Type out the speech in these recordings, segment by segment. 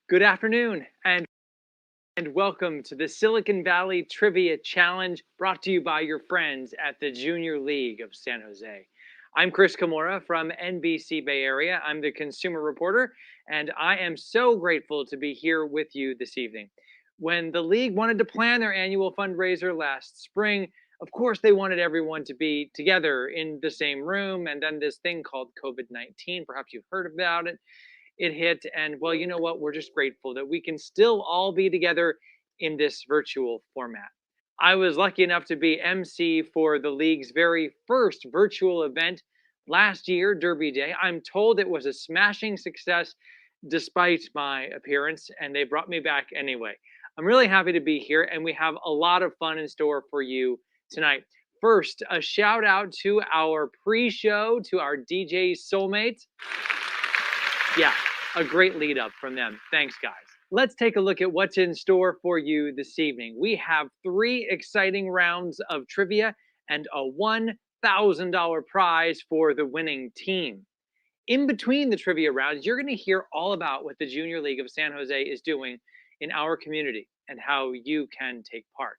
Good afternoon and welcome to the Silicon Valley Trivia Challenge brought to you by your friends at the Junior League of San Jose. I'm Chris Kimura from NBC Bay Area. I'm the consumer reporter, and I am so grateful to be here with you this evening. When the league wanted to plan their annual fundraiser last spring, of course, they wanted everyone to be together in the same room, and then this thing called COVID-19, perhaps you've heard about it hit. And well, you know what? We're just grateful that we can still all be together in this virtual format. I was lucky enough to be MC for the league's very first virtual event last year, Derby Day. I'm told it was a smashing success despite my appearance, and they brought me back anyway. I'm really happy to be here, and we have a lot of fun in store for you tonight. First, a shout out to our pre show, to our DJ Soulmate. Yeah, a great lead up from them. Thanks, guys. Let's take a look at what's in store for you this evening. We have 3 exciting rounds of trivia and a $1,000 prize for the winning team. In between the trivia rounds, you're going to hear all about what the Junior League of San Jose is doing in our community and how you can take part.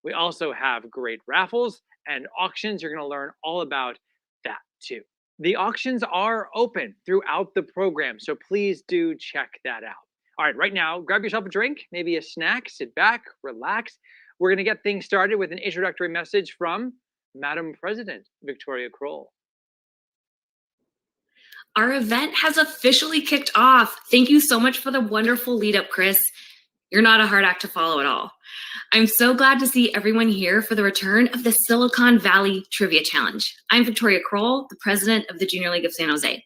We also have great raffles and auctions. You're going to learn all about that too. The auctions are open throughout the program, so please do check that out. All right, right now, grab yourself a drink, maybe a snack, sit back, relax. We're going to get things started with an introductory message from Madam President Victoria Kroll. Our event has officially kicked off. Thank you so much for the wonderful lead up, Chris. You're not a hard act to follow at all. I'm so glad to see everyone here for the return of the Silicon Valley Trivia Challenge. I'm Victoria Kroll, the president of the Junior League of San Jose.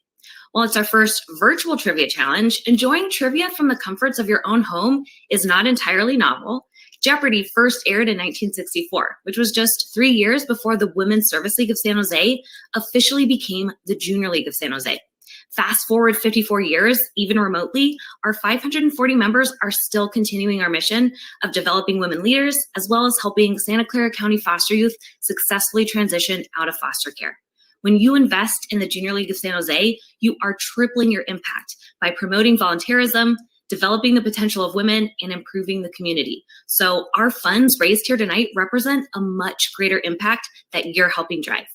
While it's our first virtual trivia challenge, enjoying trivia from the comforts of your own home is not entirely novel. Jeopardy first aired in 1964, which was just 3 years before the Women's Service League of San Jose officially became the Junior League of San Jose. Fast forward 54 years, even remotely, our 540 members are still continuing our mission of developing women leaders, as well as helping Santa Clara County foster youth successfully transition out of foster care. When you invest in the Junior League of San Jose, you are tripling your impact by promoting volunteerism, developing the potential of women, and improving the community. So our funds raised here tonight represent a much greater impact that you're helping drive.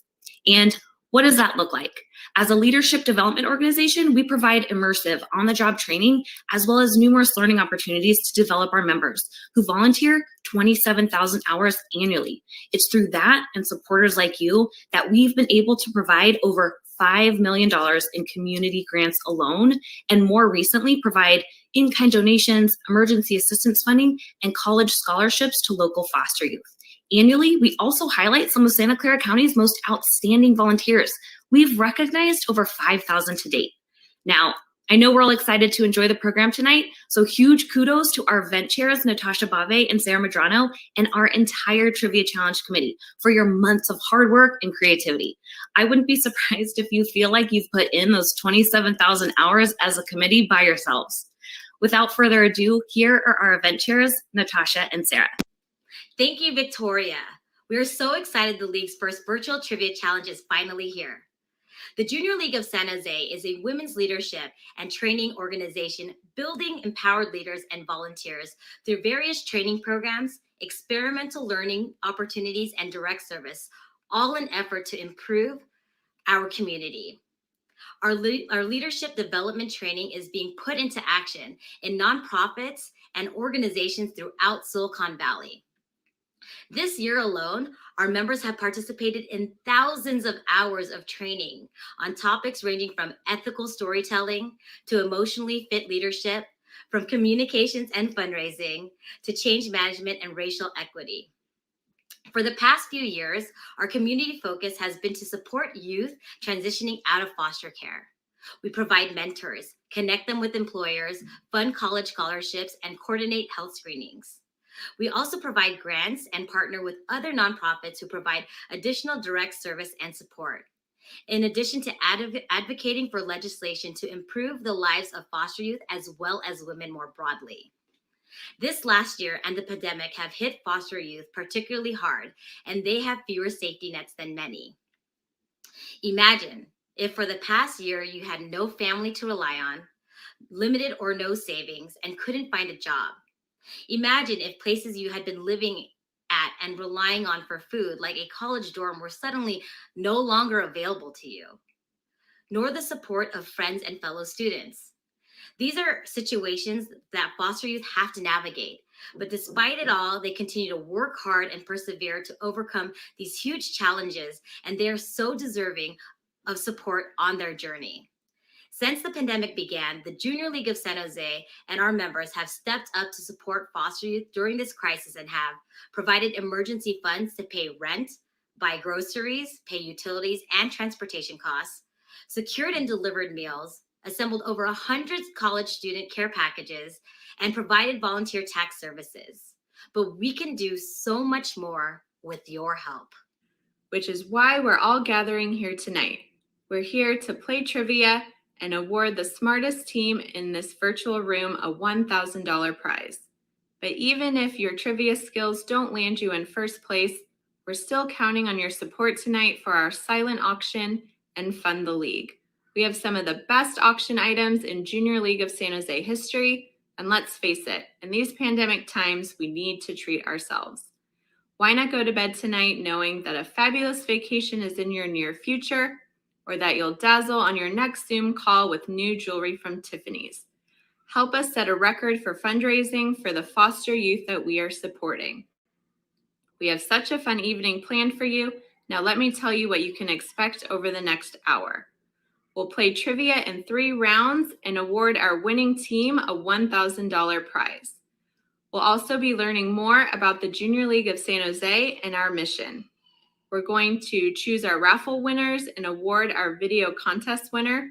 And what does that look like? As a leadership development organization, we provide immersive on-the-job training as well as numerous learning opportunities to develop our members who volunteer 27,000 hours annually. It's through that and supporters like you that we've been able to provide over $5 million in community grants alone, and more recently provide in-kind donations, emergency assistance funding, and college scholarships to local foster youth. Annually, we also highlight some of Santa Clara County's most outstanding volunteers. We've recognized over 5,000 to date. Now, I know we're all excited to enjoy the program tonight, so huge kudos to our event chairs, Natasha Bave and Sarah Medrano, and our entire Trivia Challenge committee for your months of hard work and creativity. I wouldn't be surprised if you feel like you've put in those 27,000 hours as a committee by yourselves. Without further ado, here are our event chairs, Natasha and Sarah. Thank you, Victoria. We are so excited the league's first virtual trivia challenge is finally here. The Junior League of San Jose is a women's leadership and training organization building empowered leaders and volunteers through various training programs, experimental learning opportunities, and direct service, all in effort to improve our community. Our leadership development training is being put into action in nonprofits and organizations throughout Silicon Valley. This year alone, our members have participated in thousands of hours of training on topics ranging from ethical storytelling to emotionally fit leadership, from communications and fundraising to change management and racial equity. For the past few years, our community focus has been to support youth transitioning out of foster care. We provide mentors, connect them with employers, fund college scholarships, and coordinate health screenings. We also provide grants and partner with other nonprofits who provide additional direct service and support. In addition to advocating for legislation to improve the lives of foster youth as well as women more broadly. This last year and the pandemic have hit foster youth particularly hard, and they have fewer safety nets than many. Imagine if for the past year you had no family to rely on, limited or no savings, and couldn't find a job. Imagine if places you had been living at and relying on for food, like a college dorm, were suddenly no longer available to you, nor the support of friends and fellow students. These are situations that foster youth have to navigate. But despite it all, they continue to work hard and persevere to overcome these huge challenges, and they are so deserving of support on their journey. Since the pandemic began, the Junior League of San Jose and our members have stepped up to support foster youth during this crisis and have provided emergency funds to pay rent, buy groceries, pay utilities and transportation costs, secured and delivered meals, assembled over 100 college student care packages, and provided volunteer tax services. But we can do so much more with your help. Which is why we're all gathering here tonight. We're here to play trivia and award the smartest team in this virtual room a $1,000 prize. But even if your trivia skills don't land you in first place, we're still counting on your support tonight for our silent auction and Fund the League. We have some of the best auction items in Junior League of San Jose history, and let's face it, in these pandemic times, we need to treat ourselves. Why not go to bed tonight knowing that a fabulous vacation is in your near future, or that you'll dazzle on your next Zoom call with new jewelry from Tiffany's? Help us set a record for fundraising for the foster youth that we are supporting. We have such a fun evening planned for you. Now let me tell you what you can expect over the next hour. We'll play trivia in 3 rounds and award our winning team a $1,000 prize. We'll also be learning more about the Junior League of San Jose and our mission. We're going to choose our raffle winners and award our video contest winner.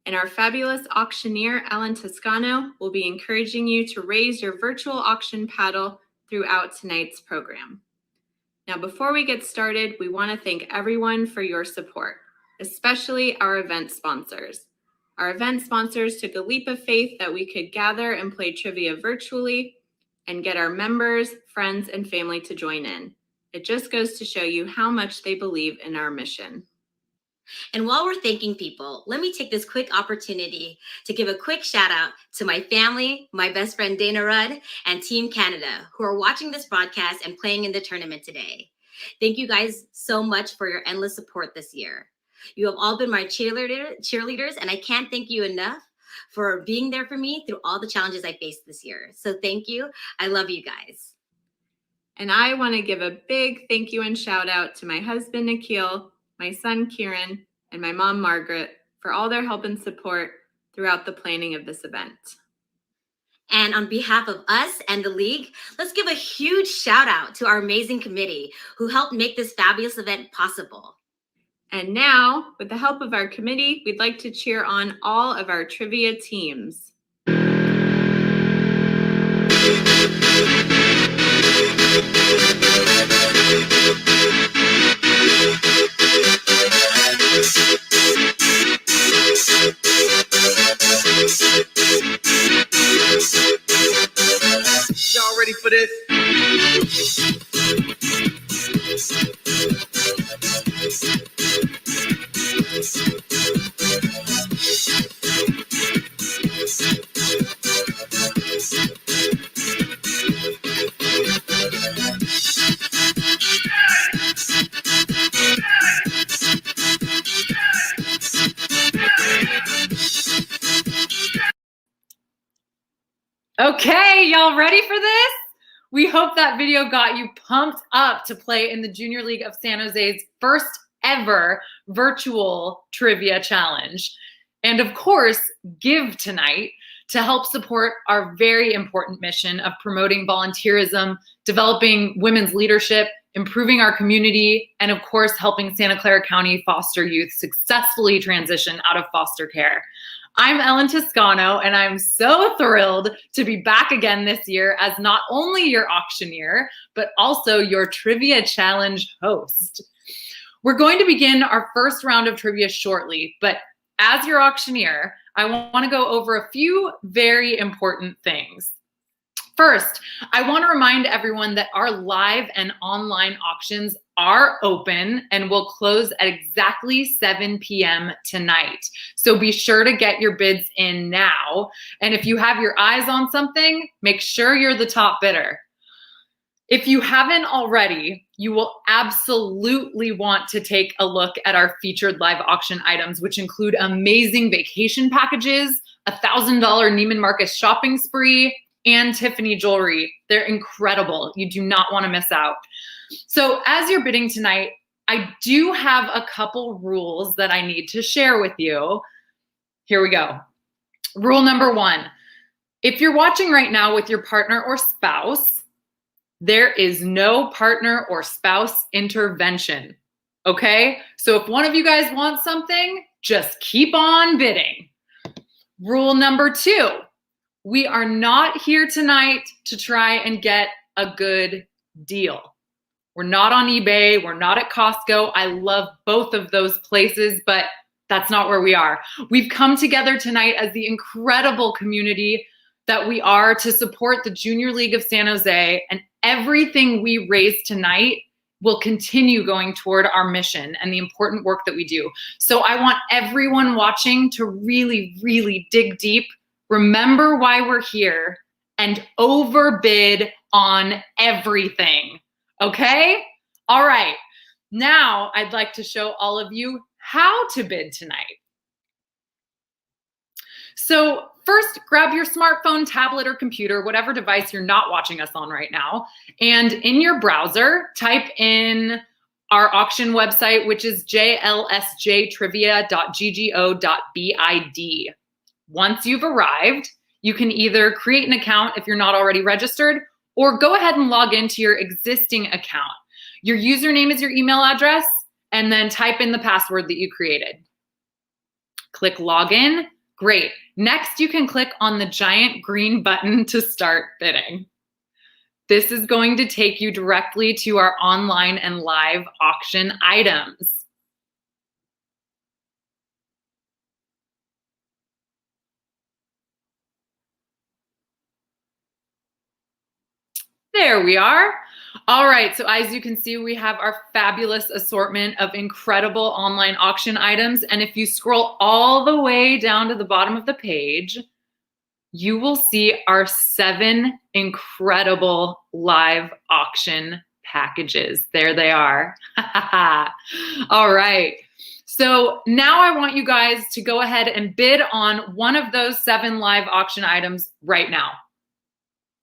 And our fabulous auctioneer, Ellen Toscano, will be encouraging you to raise your virtual auction paddle throughout tonight's program. Now, before we get started, we want to thank everyone for your support, especially our event sponsors. Our event sponsors took a leap of faith that we could gather and play trivia virtually and get our members, friends, and family to join in. It just goes to show you how much they believe in our mission. And while we're thanking people, let me take this quick opportunity to give a quick shout out to my family, my best friend Dana Rudd, and Team Canada, who are watching this broadcast and playing in the tournament today. Thank you guys so much for your endless support this year. You have all been my cheerleaders, and I can't thank you enough for being there for me through all the challenges I faced this year. So thank you. I love you guys. And I want to give a big thank you and shout out to my husband, Nikhil, my son, Kieran, and my mom, Margaret, for all their help and support throughout the planning of this event. And on behalf of us and the league, let's give a huge shout out to our amazing committee who helped make this fabulous event possible. And now, with the help of our committee, we'd like to cheer on all of our trivia teams. Y'all ready for this? Okay, y'all ready for this? We hope that video got you pumped up to play in the Junior League of San Jose's first ever virtual trivia challenge. And of course, give tonight to help support our very important mission of promoting volunteerism, developing women's leadership, improving our community, and of course, helping Santa Clara County foster youth successfully transition out of foster care. I'm Ellen Toscano, and I'm so thrilled to be back again this year as not only your auctioneer, but also your trivia challenge host. We're going to begin our first round of trivia shortly, but as your auctioneer, I want to go over a few very important things. First, I want to remind everyone that our live and online auctions are open and will close at exactly 7 p.m. tonight. So be sure to get your bids in now. And if you have your eyes on something, make sure you're the top bidder. If you haven't already, you will absolutely want to take a look at our featured live auction items, which include amazing vacation packages, a $1,000 Neiman Marcus shopping spree, and Tiffany jewelry. They're incredible. You do not want to miss out. So as you're bidding tonight, I do have a couple rules that I need to share with you. Here we go. Rule number 1, if you're watching right now with your partner or spouse, there is no partner or spouse intervention, okay? So if one of you guys wants something, just keep on bidding. Rule number 2, we are not here tonight to try and get a good deal. We're not on eBay, we're not at Costco. I love both of those places, but that's not where we are. We've come together tonight as the incredible community that we are to support the Junior League of San Jose, and everything we raise tonight will continue going toward our mission and the important work that we do. So I want everyone watching to really, really dig deep, remember why we're here, and overbid on everything, okay? All right, now I'd like to show all of you how to bid tonight. So first, grab your smartphone, tablet, or computer, whatever device you're not watching us on right now. And in your browser, type in our auction website, which is jlsjtrivia.ggo.bid. Once you've arrived, you can either create an account if you're not already registered, or go ahead and log into your existing account. Your username is your email address, and then type in the password that you created. Click login. Great. Next, you can click on the giant green button to start bidding. This is going to take you directly to our online and live auction items. There we are. All right, so as you can see, we have our fabulous assortment of incredible online auction items. And if you scroll all the way down to the bottom of the page, you will see our 7 incredible live auction packages. There they are. All right. So now I want you guys to go ahead and bid on one of those 7 live auction items right now.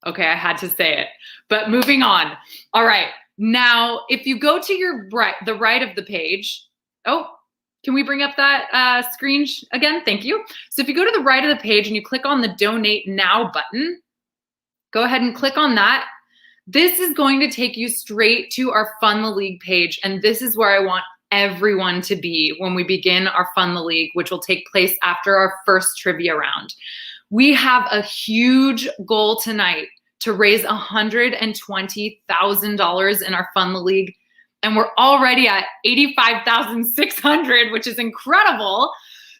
Okay, I had to say it, but moving on. All right, now if you go to your right, the right of the page, oh, can we bring up that screen again? Thank you. So if you go to the right of the page and you click on the Donate Now button, go ahead and click on that. This is going to take you straight to our Fund the League page, and this is where I want everyone to be when we begin our Fund the League, which will take place after our first trivia round. We have a huge goal tonight to raise $120,000 in our Fund the League. And we're already at $85,600, which is incredible.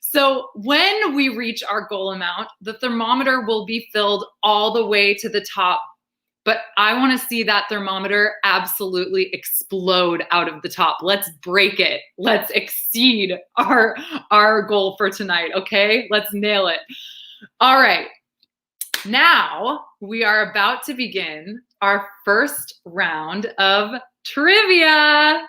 So when we reach our goal amount, the thermometer will be filled all the way to the top. But I want to see that thermometer absolutely explode out of the top. Let's break it. Let's exceed our goal for tonight, okay? Let's nail it. All right. Now we are about to begin our first round of trivia.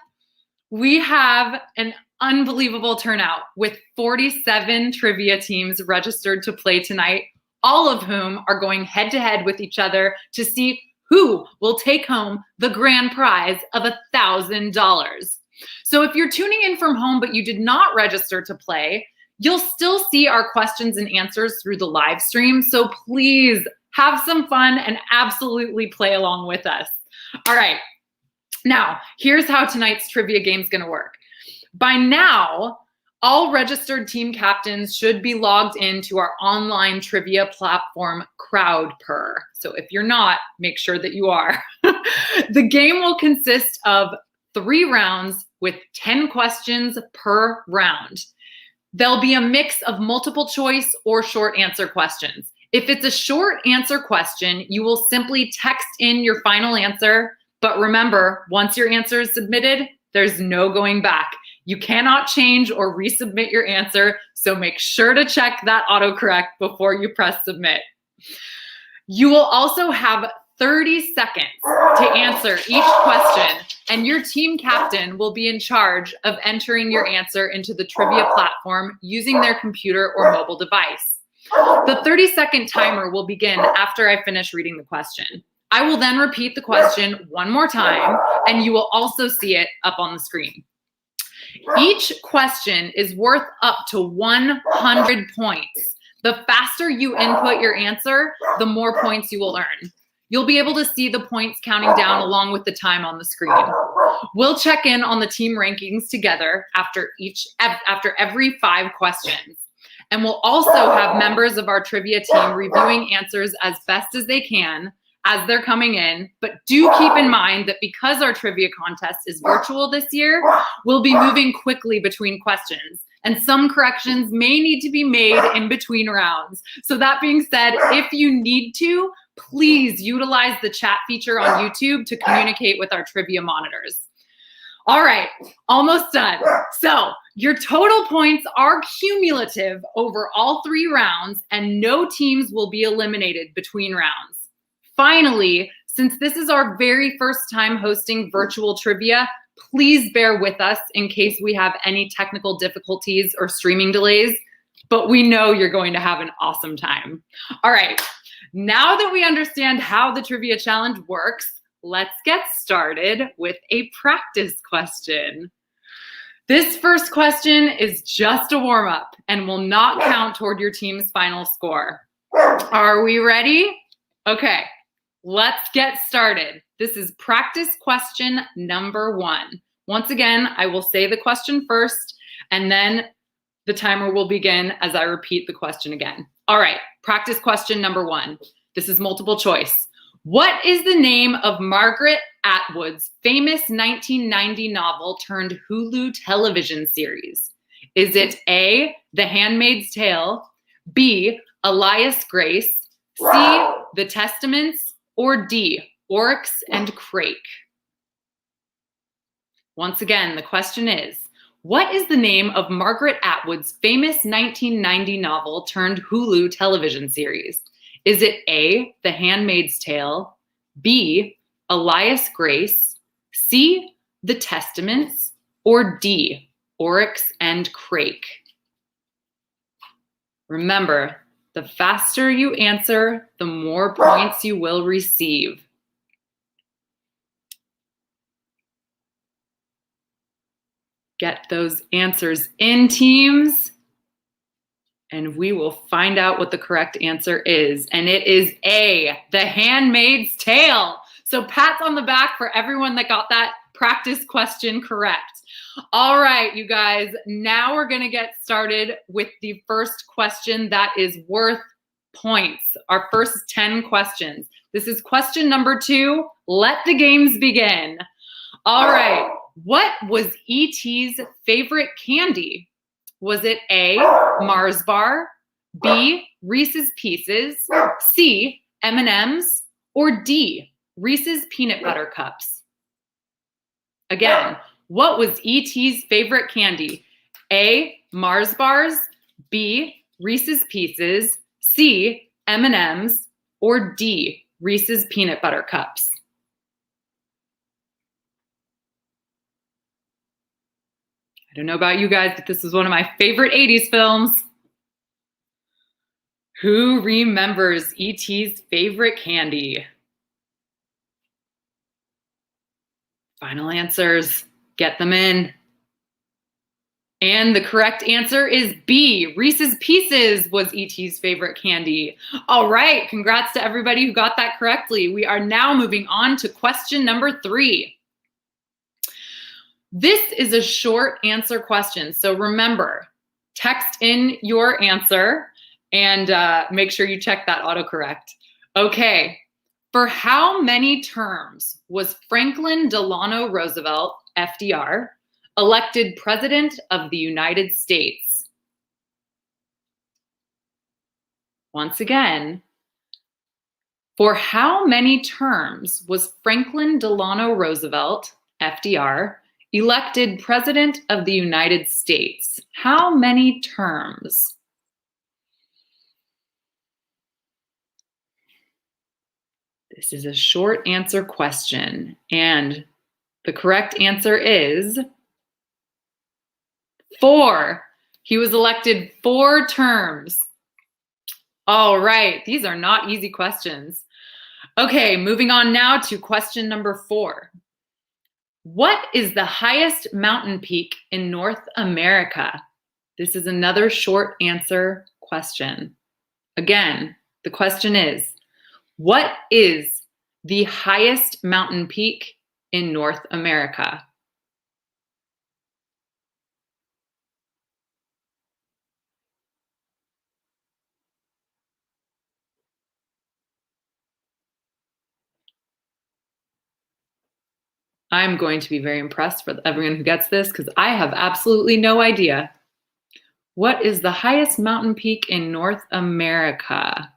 We have an unbelievable turnout with 47 trivia teams registered to play tonight, all of whom are going head to head with each other to see who will take home the grand prize of $1,000. So if you're tuning in from home but you did not register to play, you'll still see our questions and answers through the live stream. So please have some fun and absolutely play along with us. All right, now here's how tonight's trivia game is gonna work. By now, all registered team captains should be logged into our online trivia platform, CrowdPurr. So if you're not, make sure that you are. The game will consist of 3 rounds with 10 questions per round. There'll be a mix of multiple choice or short answer questions. If it's a short answer question, you will simply text in your final answer. But remember, once your answer is submitted, There's no going back. You cannot change or resubmit your answer, so make sure to check that autocorrect before you press submit. You will also have 30 seconds to answer each question, and your team captain will be in charge of entering your answer into the trivia platform using their computer or mobile device. The 30-second timer will begin after I finish reading the question. I will then repeat the question one more time, and you will also see it up on the screen. Each question is worth up to 100 points. The faster you input your answer, the more points you will earn. You'll be able to see the points counting down along with the time on the screen. We'll check in on the team rankings together after every 5 questions. And we'll also have members of our trivia team reviewing answers as best as they can as they're coming in. But do keep in mind that because our trivia contest is virtual this year, we'll be moving quickly between questions. And some corrections may need to be made in between rounds. So that being said, if you need to, please utilize the chat feature on YouTube to communicate with our trivia monitors. All right, almost done. So your total points are cumulative over all 3 rounds, and no teams will be eliminated between rounds. Finally, since this is our very first time hosting virtual trivia, please bear with us in case we have any technical difficulties or streaming delays, but we know you're going to have an awesome time. All right, now that we understand how the trivia challenge works, let's get started with a practice question. This first question is just a warm-up and will not count toward your team's final score. Are we ready? Okay, let's get started. This is practice question number 1. Once again, I will say the question first, and then the timer will begin as I repeat the question again. All right, practice question number 1. This is multiple choice. What is the name of Margaret Atwood's famous 1990 novel turned Hulu television series? Is it A, The Handmaid's Tale, B, Elias Grace, C, The Testaments, or D, Oryx and Crake? Once again, the question is, what is the name of Margaret Atwood's famous 1990 novel turned Hulu television series? Is it A, The Handmaid's Tale, B, Elias Grace, C, The Testaments, or D, Oryx and Crake? Remember, the faster you answer, the more points you will receive. Get those answers in, teams, and we will find out what the correct answer is. And it is A, The Handmaid's Tale. So pats on the back for everyone that got that practice question correct. All right, you guys, now we're gonna get started with the first question that is worth points. Our first 10 questions. This is question number 2. Let the games begin. All right, what was E.T.'s favorite candy? Was it A, Mars bar, B, Reese's Pieces, C, M&Ms, or D, Reese's peanut butter cups? Again, what was E.T.'s favorite candy? A, Mars bars, B, Reese's Pieces, C, M&Ms, or D, Reese's peanut butter cups? I don't know about you guys, but this is one of my favorite 80s films. Who remembers E.T.'s favorite candy? Final answers, get them in. And the correct answer is B, Reese's Pieces was E.T.'s favorite candy. All right, congrats to everybody who got that correctly. We are now moving on to question number 3. This is a short answer question, so remember, text in your answer and make sure you check that autocorrect. Okay, for how many terms was Franklin Delano Roosevelt, FDR, elected President of the United States? Once again, for how many terms was Franklin Delano Roosevelt, FDR, elected President of the United States? How many terms? This is a short answer question, and the correct answer is 4. He was elected 4 terms. All right, these are not easy questions. Okay, moving on now to question number 4. What is the highest mountain peak in North America? This is another short answer question. Again, the question is, what is the highest mountain peak in North America? I'm going to be very impressed with everyone who gets this because I have absolutely no idea. What is the highest mountain peak in North America?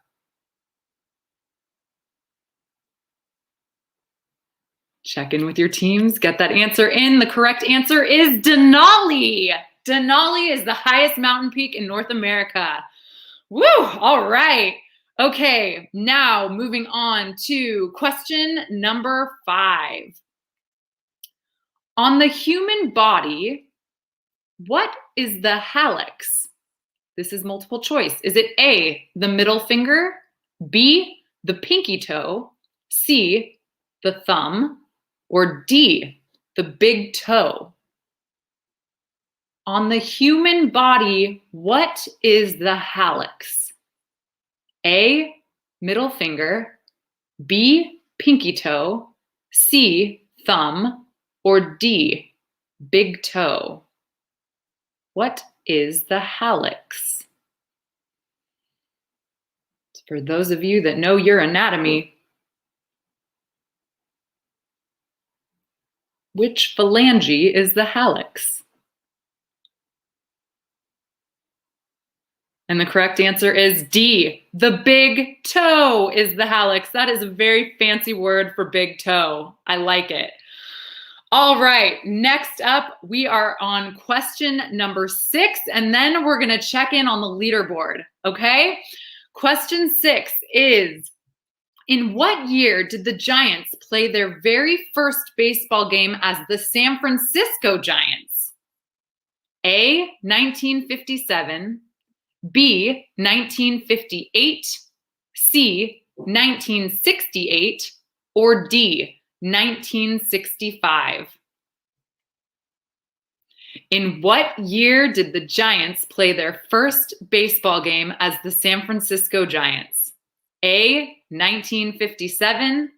Check in with your teams, get that answer in. The correct answer is Denali. Denali is the highest mountain peak in North America. Woo, all right. Okay, now moving on to question number 5. On the human body, what is the hallux? This is multiple choice. Is it A, the middle finger, B, the pinky toe, C, the thumb, or D, the big toe? On the human body, what is the hallux? A, middle finger, B, pinky toe, C, thumb, or D, big toe? What is the hallux? For those of you that know your anatomy, which phalange is the hallux? And the correct answer is D. The big toe is the hallux. That is a very fancy word for big toe. I like it. All right, next up, we are on question number 6, and then we're gonna check in on the leaderboard, okay? Question 6 is, in what year did the Giants play their very first baseball game as the San Francisco Giants? A, 1957, B, 1958, C, 1968, or D, 1965. In what year did the Giants play their first baseball game as the San Francisco Giants? A, 1957,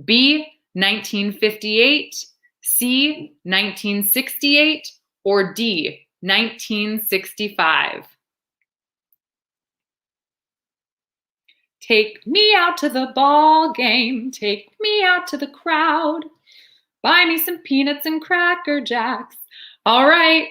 B, 1958, C, 1968, or D, 1965? Take me out to the ball game, take me out to the crowd, buy me some peanuts and Cracker Jacks. All right,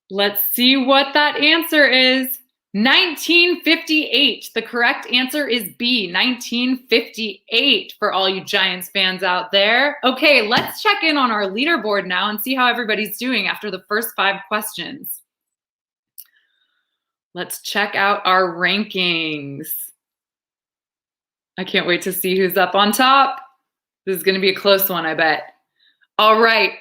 let's see what that answer is. 1958. The correct answer is B, 1958, for all you Giants fans out there. Okay, let's check in on our leaderboard now and see how everybody's doing after the first 5 questions. Let's check out our rankings. I can't wait to see who's up on top. This is going to be a close one, I bet. All right.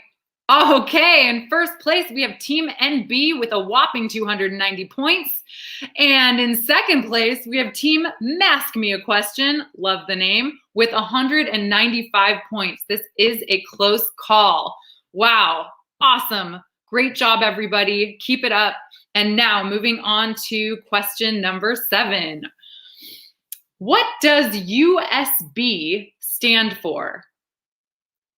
Okay, in first place, we have Team NB with a whopping 290 points. And in second place, we have Team Mask Me a Question, love the name, with 195 points. This is a close call. Wow, awesome. Great job, everybody. Keep it up. And now moving on to question number 7. What does USB stand for?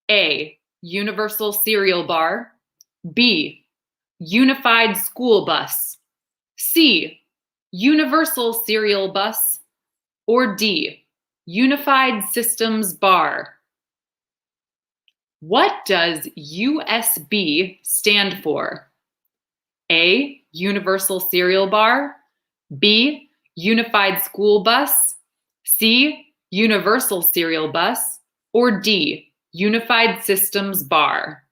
A, Universal Serial Bar. B, Unified School Bus. C, Universal Serial Bus. Or D, Unified Systems Bar. What does USB stand for? A, Universal Serial Bar. B, Unified School Bus. C, Universal Serial Bus, or D, Unified Systems Bar?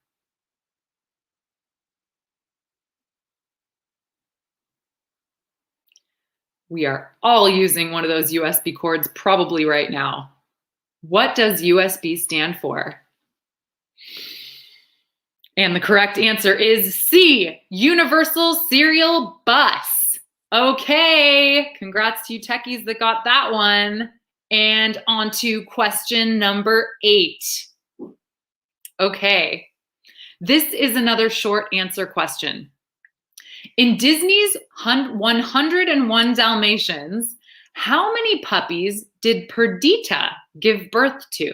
We are all using one of those USB cords probably right now. What does USB stand for? And the correct answer is C, Universal Serial Bus. Okay, congrats to you techies that got that one. And on to question number 8. Okay, this is another short answer question. In Disney's 101 Dalmatians, how many puppies did Perdita give birth to?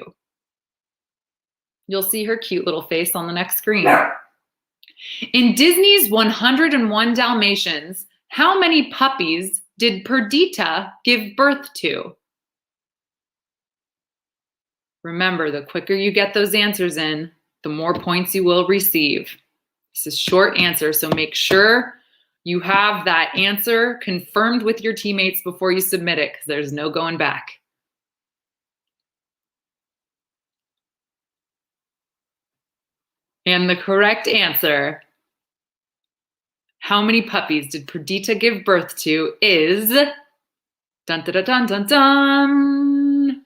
You'll see her cute little face on the next screen. In Disney's 101 Dalmatians, how many puppies did Perdita give birth to? Remember, the quicker you get those answers in, the more points you will receive. This is a short answer, so make sure you have that answer confirmed with your teammates before you submit it, because there's no going back. And the correct answer, how many puppies did Perdita give birth to, is dun dun dun dun dun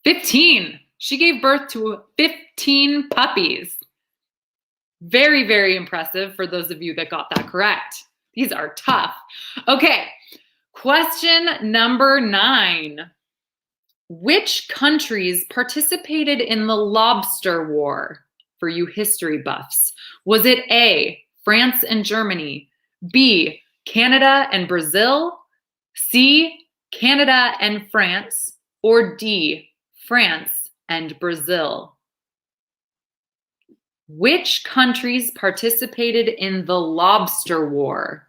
15. She gave birth to 15 puppies. Very, very impressive for those of you that got that correct. These are tough. Okay, question number 9. Which countries participated in the Lobster War? For you history buffs. Was it A, France and Germany, B, Canada and Brazil, C, Canada and France, or D, France and Brazil? Which countries participated in the Lobster War?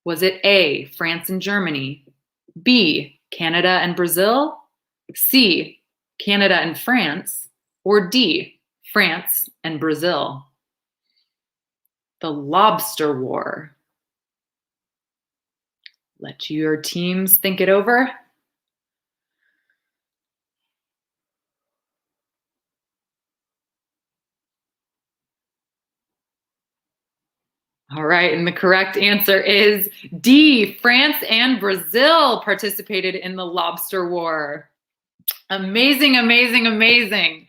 Was it A, France and Germany, B, Canada and Brazil, C, Canada and France, or D, France and Brazil? The Lobster War. Let your teams think it over. All right, and the correct answer is D, France and Brazil participated in the Lobster War. Amazing, amazing, amazing.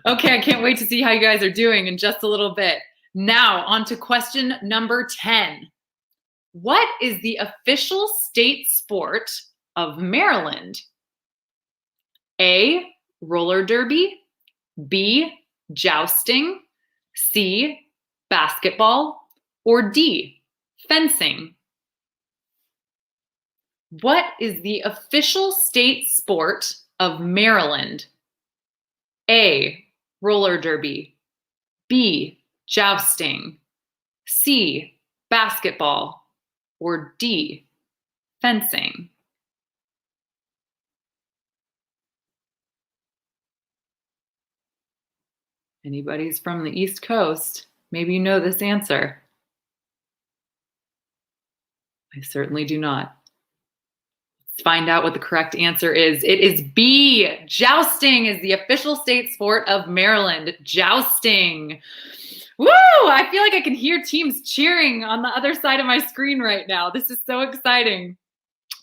Okay, I can't wait to see how you guys are doing in just a little bit. Now, on to question number 10. What is the official state sport of Maryland? A, roller derby, B, jousting, C, basketball, or D, fencing? What is the official state sport of Maryland? A, roller derby, B, jousting, C, basketball, or D, fencing? Anybody's from the East Coast, maybe you know this answer. I certainly do not. Let's find out what the correct answer is. It is B. Jousting is the official state sport of Maryland. Jousting. Woo! I feel like I can hear teams cheering on the other side of my screen right now. This is so exciting.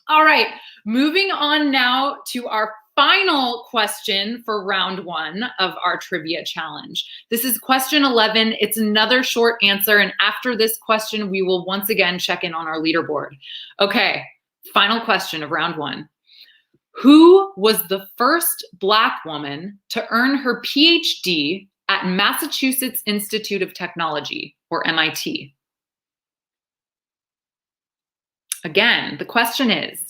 All right, moving on now to our final question for round 1 of our trivia challenge. This is question 11. It's another short answer, and after this question, we will once again check in on our leaderboard. Okay, final question of round 1. Who was the first Black woman to earn her PhD at Massachusetts Institute of Technology, or MIT? Again, the question is,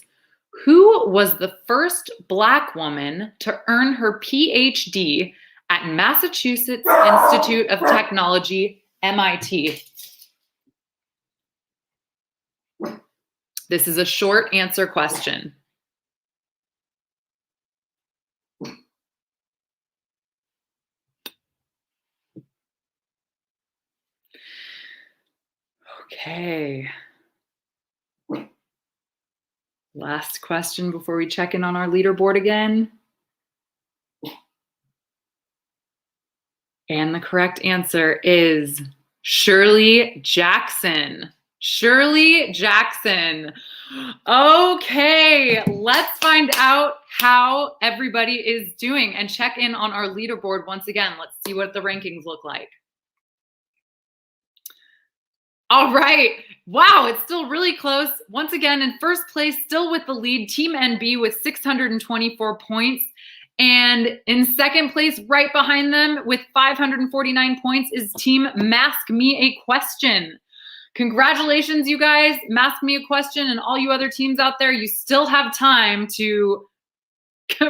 who was the first Black woman to earn her PhD at Massachusetts Institute of Technology, MIT? This is a short answer question. Okay. Last question before we check in on our leaderboard again. And the correct answer is Shirley Jackson. Shirley Jackson. Okay, let's find out how everybody is doing and check in on our leaderboard once again. Let's see what the rankings look like. All right. Wow, it's still really close. Once again, in first place, still with the lead, Team NB with 624 points. And in second place, right behind them with 549 points is Team Mask Me a Question. Congratulations, you guys. Mask Me a Question, and all you other teams out there, you still have time to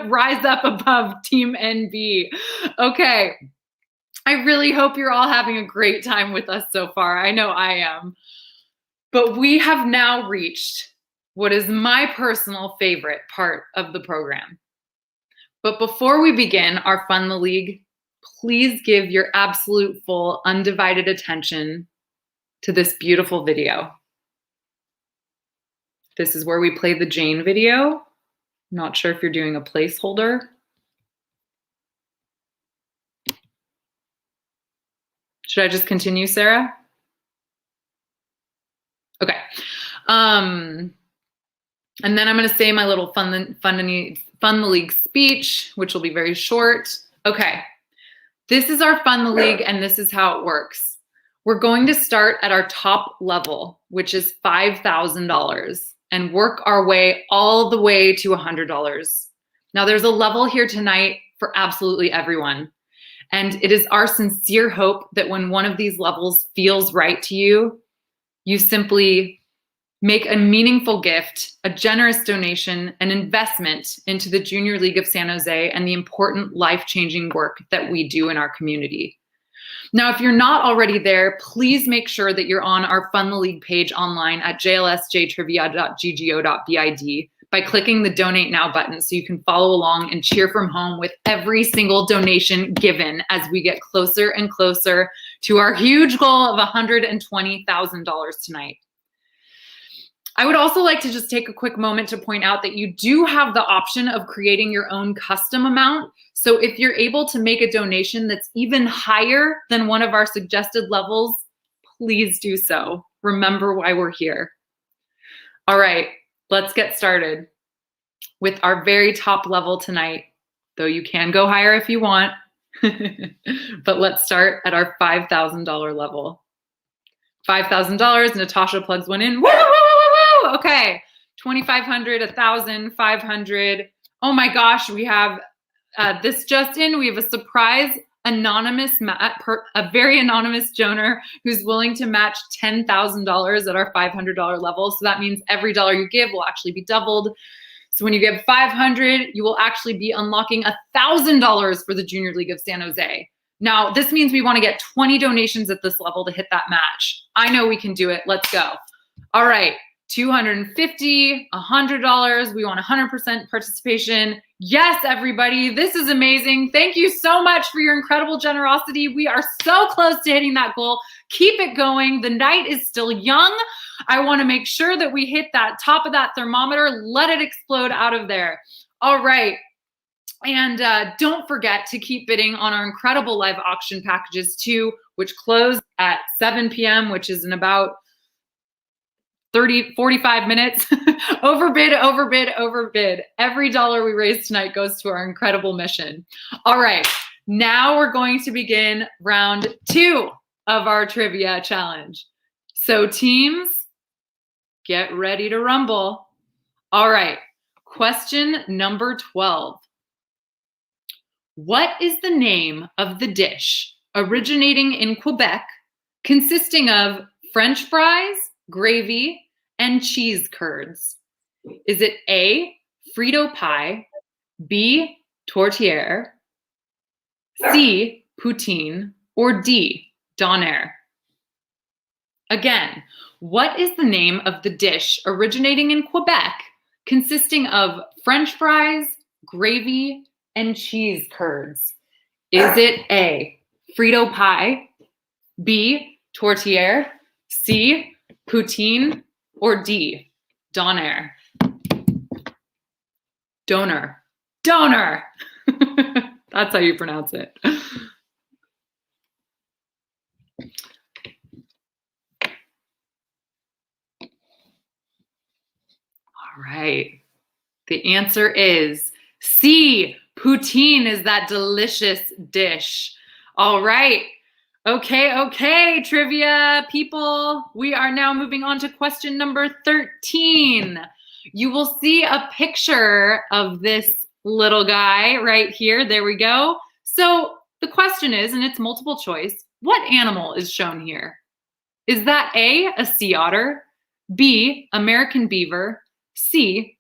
rise up above Team NB. Okay. I really hope you're all having a great time with us so far. I know I am. But we have now reached what is my personal favorite part of the program. But before we begin our Fun the League, please give your absolute full undivided attention to this beautiful video. This is where we play the Jane video. Not sure if you're doing a placeholder. Should I just continue, Sarah? Okay. And then I'm going to say my little fun the League speech, which will be very short. Okay. This is our Fun the League, and this is how it works. We're going to start at our top level, which is $5,000, and work our way all the way to $100. Now, there's a level here tonight for absolutely everyone. And it is our sincere hope that when one of these levels feels right to you, you simply make a meaningful gift, a generous donation, an investment into the Junior League of San Jose and the important life-changing work that we do in our community. Now, if you're not already there, please make sure that you're on our Fun the League page online at jlsjtrivia.ggo.bid by clicking the Donate Now button so you can follow along and cheer from home with every single donation given as we get closer and closer to our huge goal of $120,000 tonight. I would also like to just take a quick moment to point out that you do have the option of creating your own custom amount. So if you're able to make a donation that's even higher than one of our suggested levels, please do so. Remember why we're here. All right, let's get started with our very top level tonight, though you can go higher if you want. But let's start at our $5,000 level. $5,000, Natasha plugs one in. Woo, woo, woo, woo, woo. Okay, 2,500, 1,000, 500. Oh my gosh, we have this just in. We have a surprise anonymous, a very anonymous donor who's willing to match $10,000 at our $500 level. So that means every dollar you give will actually be doubled. So when you give 500, you will actually be unlocking $1,000 for the Junior League of San Jose. Now, this means we want to get 20 donations at this level to hit that match. I know we can do it. Let's go. All right, $250, $100. We want 100% participation. Yes, everybody, this is amazing. Thank you so much for your incredible generosity. We are so close to hitting that goal. Keep it going. The night is still young. I want to make sure that we hit that top of that thermometer. Let it explode out of there. All right. And don't forget to keep bidding on our incredible live auction packages too, which close at 7 p.m., which is in about 45 minutes. Overbid, overbid, overbid. Every dollar we raise tonight goes to our incredible mission. All right, now we're going to begin round 2 of our trivia challenge. So teams, get ready to rumble. All right, question number 12. What is the name of the dish originating in Quebec, consisting of French fries, gravy, and cheese curds? Is it A, Frito pie, B, tourtière, C, poutine, or D, donair? Again, what is the name of the dish originating in Quebec, consisting of French fries, gravy, and cheese curds? Is it A, Frito pie, B, tourtière, C, poutine, or D, donair? Donor. Donor. That's how you pronounce it. All right. The answer is C. Poutine is that delicious dish. All right. Okay, trivia people. We are now moving on to question number 13. You will see a picture of this little guy right here. There we go. So the question is, and it's multiple choice, what animal is shown here? Is that A, sea otter, B, American beaver, C,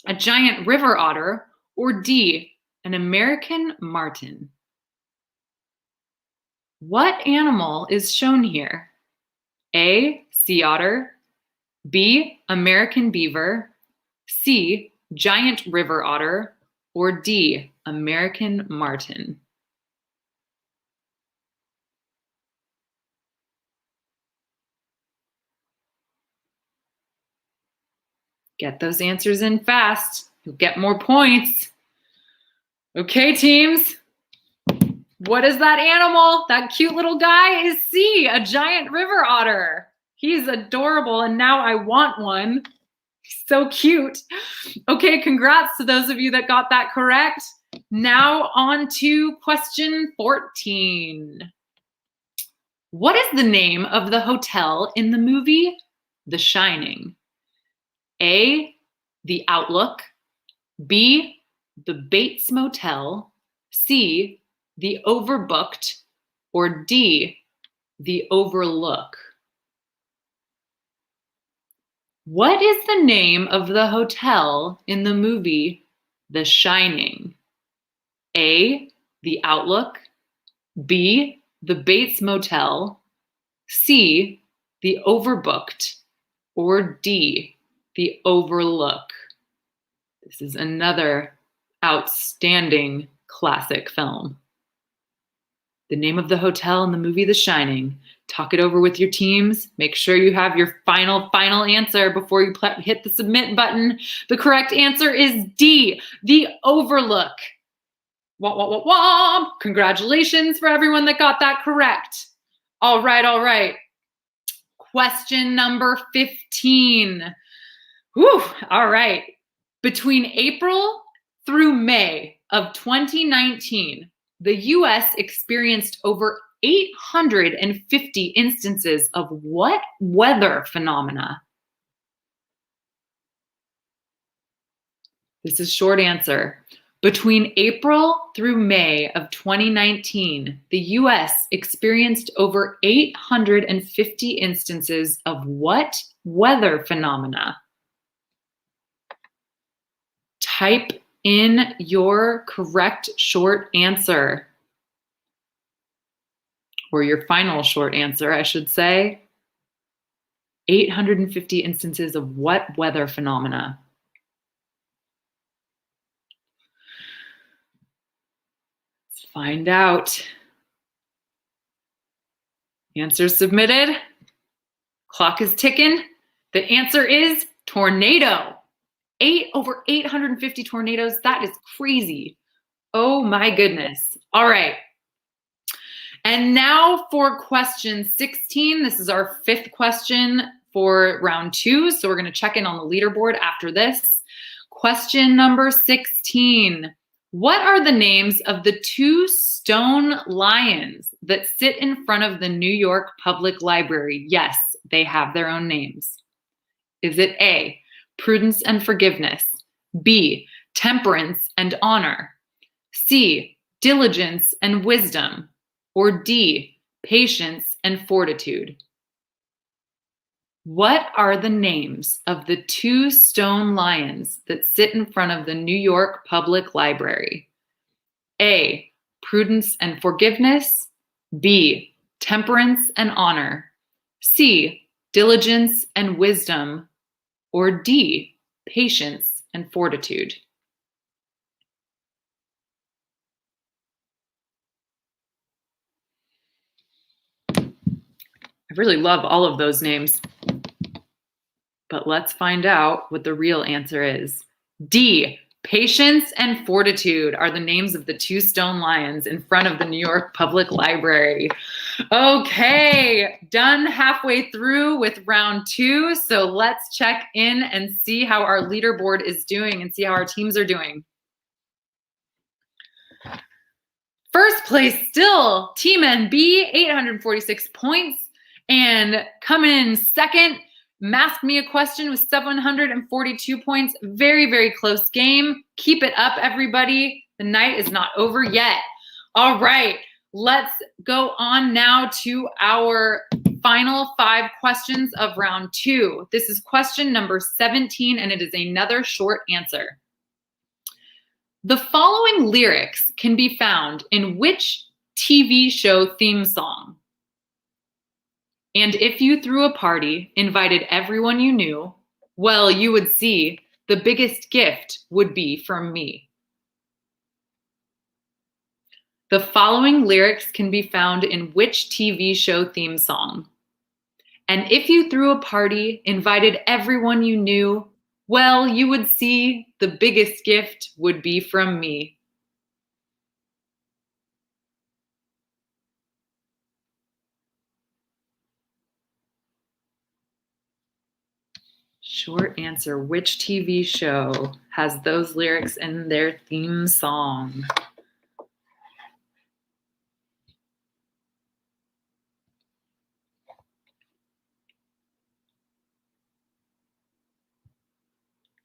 a giant river otter, or D, an American marten? What animal is shown here? A, sea otter, B, American beaver, C, giant river otter, or D, American marten? Get those answers in fast. You'll get more points. Okay, teams. What is that animal? That cute little guy is C, a giant river otter. He's adorable, and now I want one. He's so cute. Okay, congrats to those of you that got that correct. Now on to question 14. What is the name of the hotel in the movie The Shining? A, the Outlook, B, the Bates Motel, C, the Overbooked, or D, the Overlook? What is the name of the hotel in the movie The Shining? A, the Outlook, B, the Bates Motel, C, the Overbooked, or D, the Overlook? This is another outstanding classic film. The name of the hotel in the movie The Shining. Talk it over with your teams. Make sure you have your final answer before you hit the submit button. The correct answer is D, the Overlook. Wah, wah, wah, wah. Congratulations for everyone that got that correct. All right. Question number 15. Whew, all right. Between April through May of 2019, the US experienced over 850 instances of what weather phenomena? This is short answer. Between April through May of 2019, the US experienced over 850 instances of what weather phenomena? Type in your correct short answer, or your final short answer, I should say. 850 instances of what weather phenomena? Let's find out. Answer submitted. Clock is ticking. The answer is tornado. Over 850 tornadoes. That is crazy. Oh my goodness. All right. And now for question 16. This is our 5th question for round 2. So we're going to check in on the leaderboard after this. Question number 16. What are the names of the 2 stone lions that sit in front of the New York Public Library? Yes, they have their own names. Is it A, Prudence and Forgiveness, B, Temperance and Honor, C, Diligence and Wisdom, or D, Patience and Fortitude? What are the names of the 2 stone lions that sit in front of the New York Public Library? A, Prudence and Forgiveness, B, Temperance and Honor, C, Diligence and Wisdom, or D, Patience and Fortitude? I really love all of those names. But let's find out what the real answer is. D, Patience and Fortitude are the names of the two stone lions in front of the New York Public Library. Okay, done halfway through with round 2. So let's check in and see how our leaderboard is doing and see how our teams are doing. First place still, Team NB, 846 points. And coming in second, Mask Me a Question with 742 points. Very, very close game. Keep it up, everybody. The night is not over yet. All right, let's go on now to our final 5 questions of round 2. This is question number 17, and it is another short answer. The following lyrics can be found in which TV show theme song? And if you threw a party, invited everyone you knew, well, you would see the biggest gift would be from me. The following lyrics can be found in which TV show theme song? And if you threw a party, invited everyone you knew, well, you would see the biggest gift would be from me. Short answer, which TV show has those lyrics in their theme song?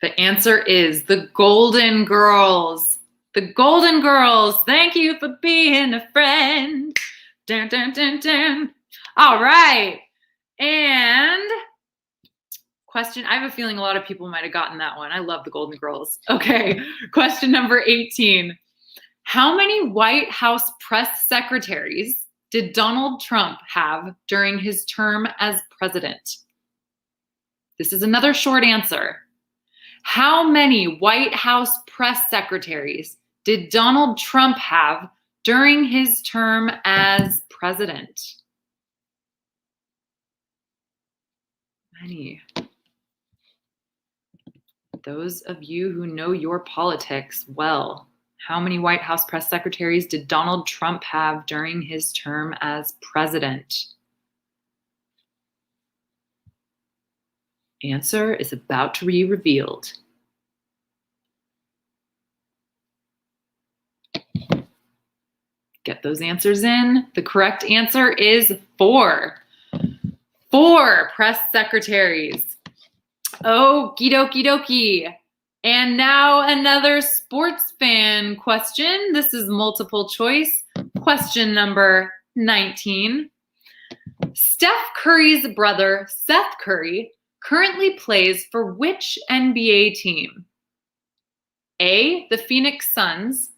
The answer is the Golden Girls. The Golden Girls. Thank you for being a friend. Dun, dun, dun, dun. All right. And question, I have a feeling a lot of people might have gotten that one. I love the Golden Girls. Okay, question number 18. How many White House press secretaries did Donald Trump have during his term as president? This is another short answer. How many White House press secretaries did Donald Trump have during his term as president? Many. Those of you who know your politics well, how many White House press secretaries did Donald Trump have during his term as president? Answer is about to be revealed. Get those answers in. The correct answer is 4. 4 press secretaries. Okie dokie dokie. And now another sports fan question. This is multiple choice. Question number 19. Steph Curry's brother, Seth Curry, currently plays for which NBA team? A, the Phoenix Suns,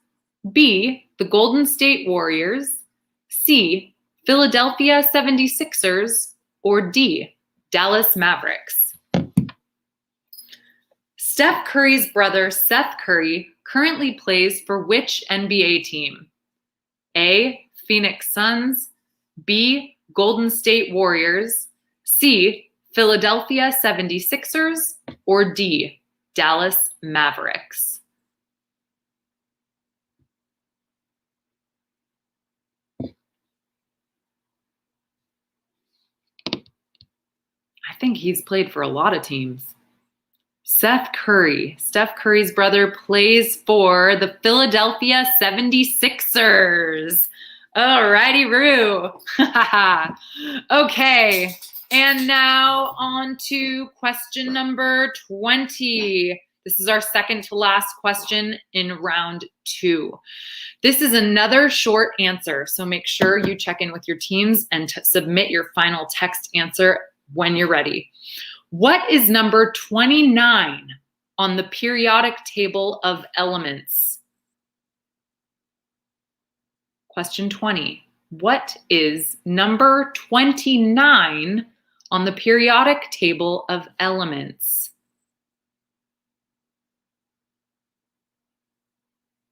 B, the Golden State Warriors, C, Philadelphia 76ers, or D, Dallas Mavericks. Steph Curry's brother, Seth Curry, currently plays for which NBA team? A, Phoenix Suns, B, Golden State Warriors, C, Philadelphia 76ers, or D, Dallas Mavericks. I think he's played for a lot of teams. Seth Curry, Steph Curry's brother, plays for the Philadelphia 76ers. Alrighty, Roo. Okay, and now on to question number 20. This is our second to last question in round 2. This is another short answer, so make sure you check in with your teams and submit your final text answer when you're ready. What is number 29 on the periodic table of elements? Question 20. What is number 29 on the periodic table of elements?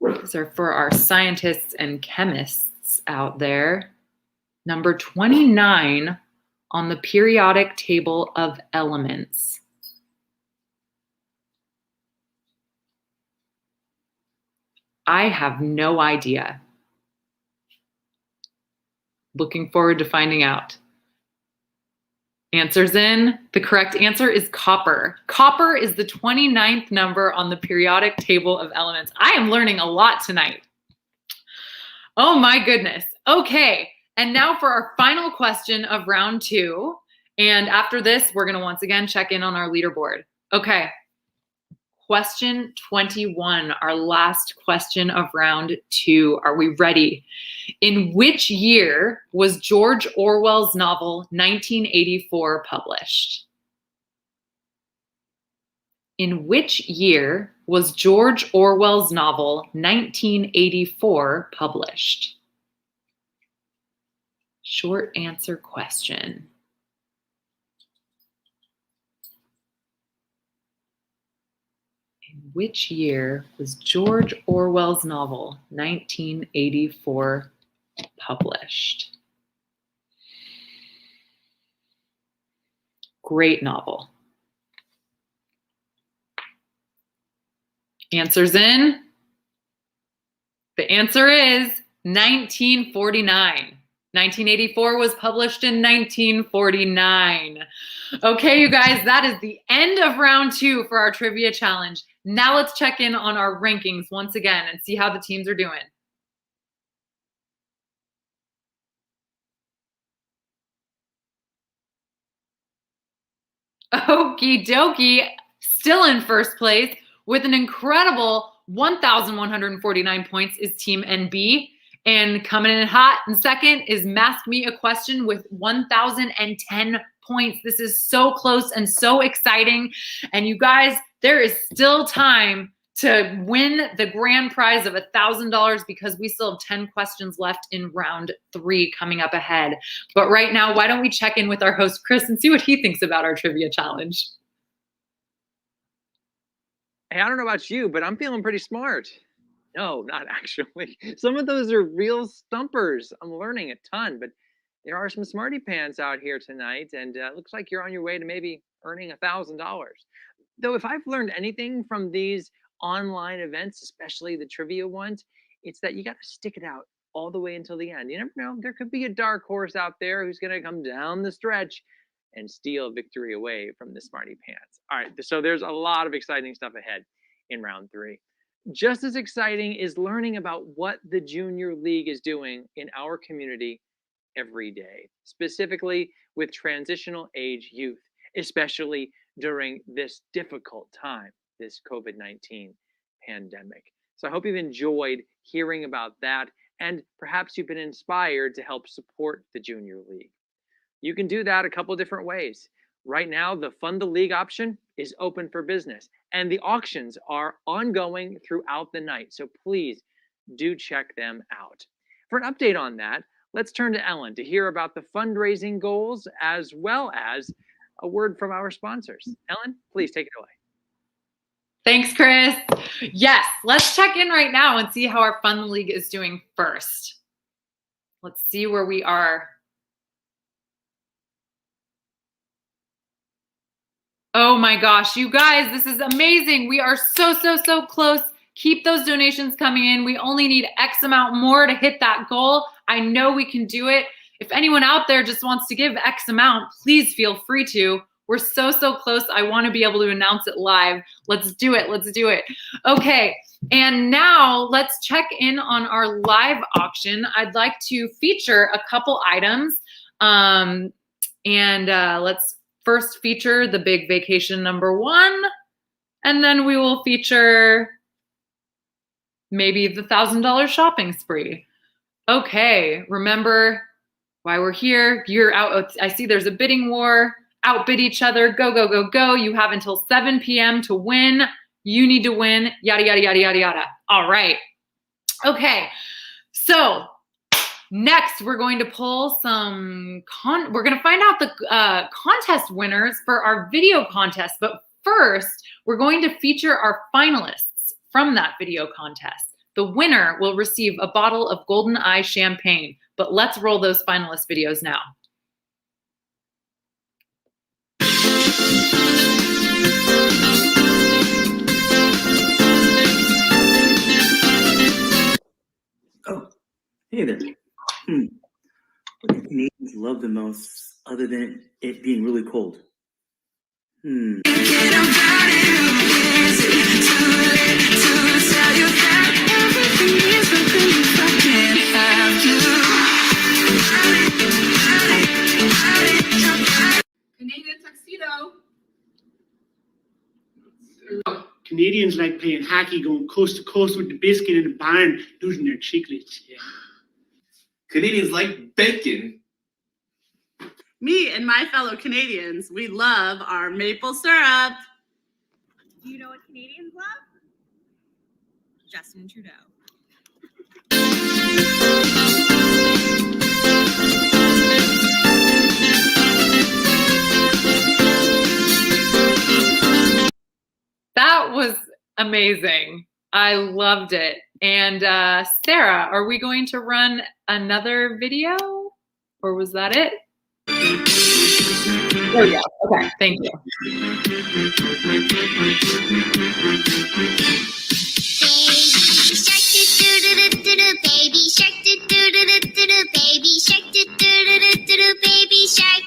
These are for our scientists and chemists out there. Number 29 on the periodic table of elements. I have no idea. Looking forward to finding out. Answers in. The correct answer is copper. Copper is the 29th number on the periodic table of elements. I am learning a lot tonight. Oh my goodness. Okay, and now for our final question of round 2. And after this, we're gonna once again check in on our leaderboard. Okay, question 21, our last question of round 2. Are we ready? In which year was George Orwell's novel 1984 published? In which year was George Orwell's novel 1984 published? Short answer question. In which year was George Orwell's novel 1984 published? Great novel. Answers in. The answer is 1949. 1984 was published in 1949. Okay, you guys, that is the end of round 2 for our trivia challenge. Now let's check in on our rankings once again and see how the teams are doing. Okie dokie, still in first place with an incredible 1,149 points is Team NB. And coming in hot in second is Mask Me a Question with 1,010 points. This is so close and so exciting. And you guys, there is still time to win the grand prize of $1,000 because we still have 10 questions left in round 3 coming up ahead. But right now, why don't we check in with our host, Chris, and see what he thinks about our trivia challenge. Hey, I don't know about you, but I'm feeling pretty smart. No, not actually. Some of those are real stumpers. I'm learning a ton, but there are some smarty pants out here tonight, and looks like you're on your way to maybe earning $1,000. Though if I've learned anything from these online events, especially the trivia ones, it's that you got to stick it out all the way until the end. You never know, there could be a dark horse out there who's going to come down the stretch and steal victory away from the smarty pants. All right, so there's a lot of exciting stuff ahead in round 3. Just as exciting is learning about what the Junior League is doing in our community every day, specifically with transitional age youth, especially during this difficult time, this COVID-19 pandemic. So I hope you've enjoyed hearing about that, and perhaps you've been inspired to help support the Junior League. You can do that a couple different ways. Right now, the Fund the League option is open for business, and the auctions are ongoing throughout the night. So please do check them out. For an update on that, let's turn to Ellen to hear about the fundraising goals as well as a word from our sponsors. Ellen, please take it away. Thanks, Chris. Yes, let's check in right now and see how our Fund the League is doing first. Let's see where we are. Oh my gosh, you guys, this is amazing. We are so close. Keep those donations coming in. We only need X amount more to hit that goal. I know we can do it. If anyone out there just wants to give X amount, please feel free to. We're so close. I want to be able to announce it live. Let's do it. Let's do it. Okay, and now let's check in on our live auction. I'd like to feature a couple items. Let's first feature the big vacation #1, and then we will feature maybe the $1,000 shopping spree. Okay, remember why we're here. You're out. I see there's a bidding war. Outbid each other. Go, go, go, go. You have until 7 p.m. to win. You need to win. Yada, yada, yada, yada, yada. All right. Okay, so next, we're going to pull some, we're going to find out the contest winners for our video contest. But first, we're going to feature our finalists from that video contest. The winner will receive a bottle of Golden Eye champagne. But let's roll those finalist videos now. Hey there. What do Canadians love the most other than it being really cold? Canadian tuxedo. Canadians like playing hockey, going coast to coast with the biscuit in the barn, losing their chicklets. Yeah. Canadians like bacon. Me and my fellow Canadians, we love our maple syrup. Do you know what Canadians love? Justin Trudeau. That was amazing. I loved it. And Sarah, are we going to run another video? Or was that it? Oh yeah, okay, thank you. Baby shark, baby shark, baby shark.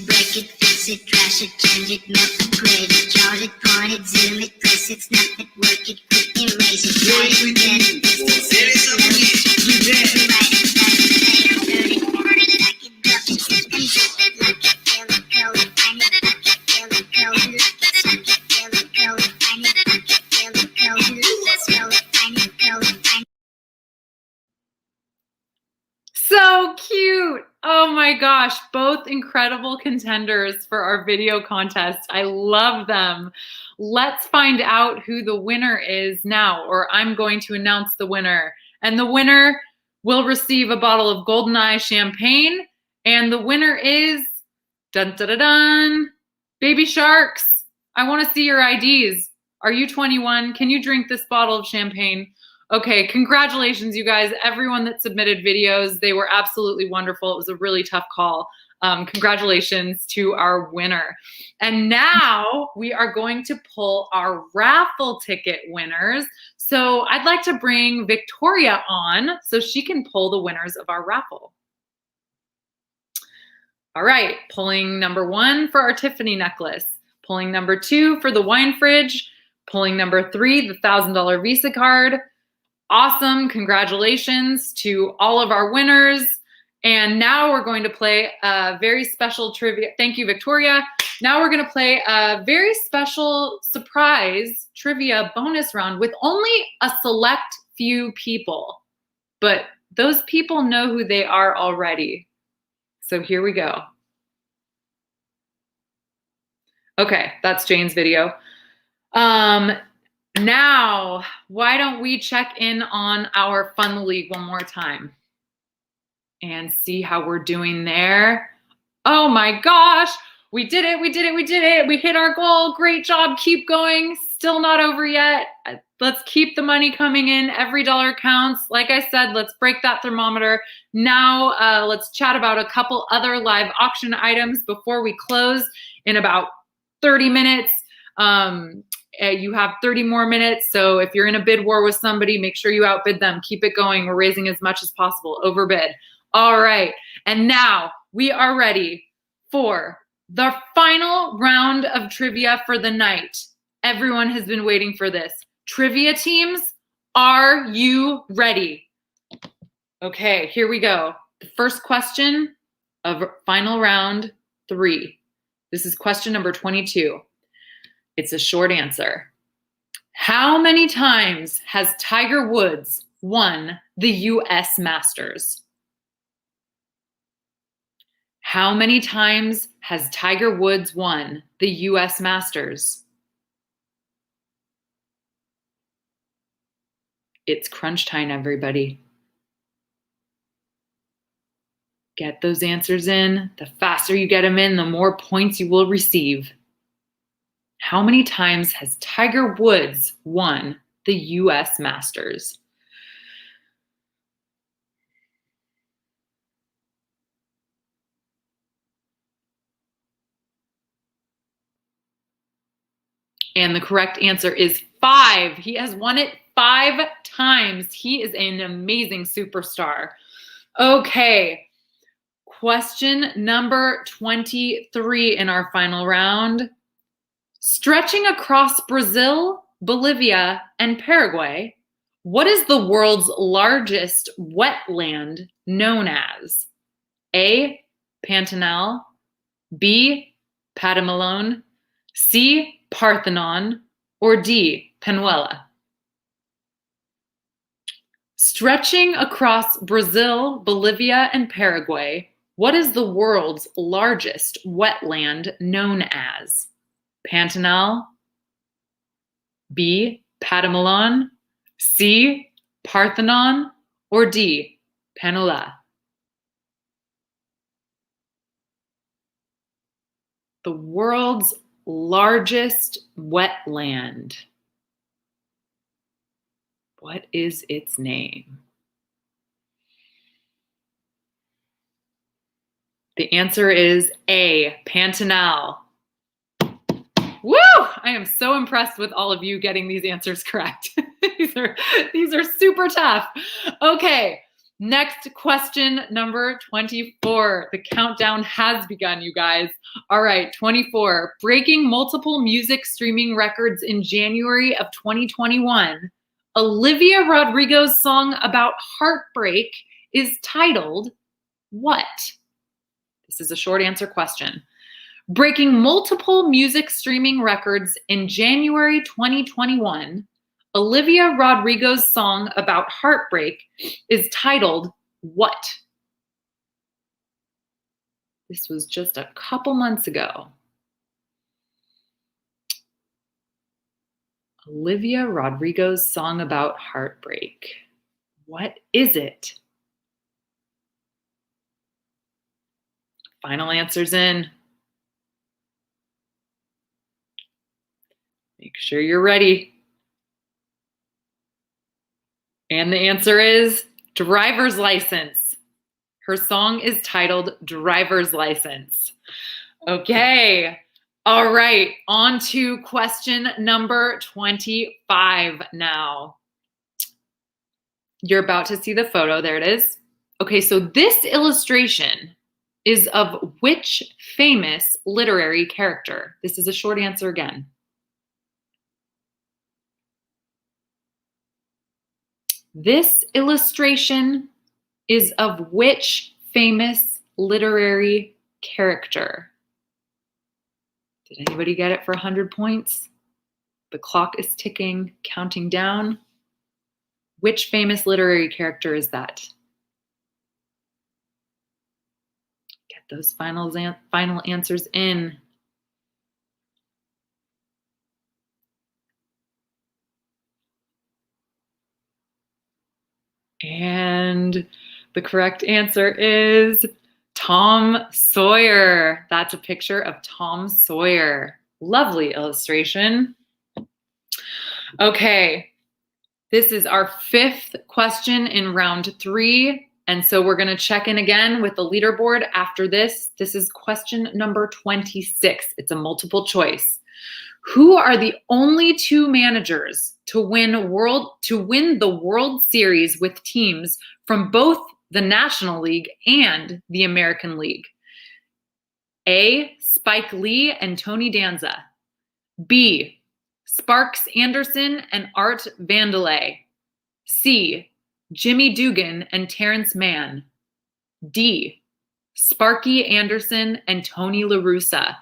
Break it, fix it, trash it, change it, melt it, grade it, chart it, point it, zoom it, press it, snap it, work it, quick erase it, write it, get it, paste it, save it, load it, write it, type it, play it, turn it, word it, like it, drop it, zip and zip it, look it, feel it, curl it, find it, look it, feel it, curl it, look it, suck it, feel it, curl it, find it, look it, feel it, curl it, look it, swell it, find it, curl it, find it. So cute. Oh my gosh, both incredible contenders for our video contest. I love them. Let's find out who the winner is now, or I'm going to announce the winner. And the winner will receive a bottle of GoldenEye champagne. And the winner is, dun dun dun dun, Baby Sharks. I want to see your IDs. Are you 21? Can you drink this bottle of champagne? Okay, congratulations, you guys. Everyone that submitted videos, they were absolutely wonderful. It was a really tough call. Congratulations to our winner. And now we are going to pull our raffle ticket winners. So I'd like to bring Victoria on so she can pull the winners of our raffle. All right, pulling number 1 for our Tiffany necklace, pulling number 2 for the wine fridge, pulling number 3, the $1,000 Visa card. Awesome, congratulations to all of our winners. And now we're going to play a very special trivia. Thank you, Victoria. Now we're gonna play a very special surprise trivia bonus round with only a select few people. But those people know who they are already. So here we go. Okay, that's Jane's video. Now, why don't we check in on our Fun League one more time and see how we're doing there. Oh my gosh, we did it, we did it, we did it. We hit our goal, great job, keep going. Still not over yet. Let's keep the money coming in, every dollar counts. Like I said, let's break that thermometer. Now, let's chat about a couple other live auction items before we close in about 30 minutes. You have 30 more minutes, so if you're in a bid war with somebody, make sure you outbid them. Keep it going. We're raising as much as possible. Overbid. All right, and now we are ready for the final round of trivia for the night. Everyone has been waiting for this. Trivia teams, are you ready? Okay, here we go. The first question of final round 3. This is question number 22. It's a short answer. How many times has Tiger Woods won the US Masters? How many times has Tiger Woods won the US Masters? It's crunch time, everybody. Get those answers in. The faster you get them in, the more points you will receive. How many times has Tiger Woods won the US Masters? And the correct answer is 5. He has won it 5 times. He is an amazing superstar. Okay. Question number 23 in our final round. Stretching across Brazil, Bolivia, and Paraguay, what is the world's largest wetland known as? A. Pantanal, B. Patamalone, C. Parthenon, or D. Penuela? Stretching across Brazil, Bolivia, and Paraguay, what is the world's largest wetland known as? Pantanal, B. Patamalon, C. Parthenon, or D. Penuela? The world's largest wetland. What is its name? The answer is A. Pantanal. Woo! I am so impressed with all of you getting these answers correct. These are super tough. Okay, next question, number 24. The countdown has begun, you guys. All right, 24. Breaking multiple music streaming records in January of 2021, Olivia Rodrigo's song about heartbreak is titled what? This is a short answer question. Breaking multiple music streaming records in January 2021, Olivia Rodrigo's song about heartbreak is titled what? This was just a couple months ago. Olivia Rodrigo's song about heartbreak. What is it? Final answers in. Make sure you're ready. And the answer is Driver's License. Her song is titled Driver's License. Okay. All right. On to question number 25 now. You're about to see the photo. There it is. Okay, so this illustration is of which famous literary character? This is a short answer again. This illustration is of which famous literary character? Did anybody get it for 100 points? The clock is ticking, counting down. Which famous literary character is that? Get those final answers in. And the correct answer is Tom Sawyer. That's a picture of Tom Sawyer. Lovely illustration. Okay, this is our 5th question in round 3. And so we're gonna check in again with the leaderboard after this. This is question number 26. It's a multiple choice. Who are the only 2 managers to win the World Series with teams from both the National League and the American League? A. Spike Lee and Tony Danza. B. Sparks Anderson and Art Vandelay. C. Jimmy Dugan and Terrence Mann. D. Sparky Anderson and Tony La Russa.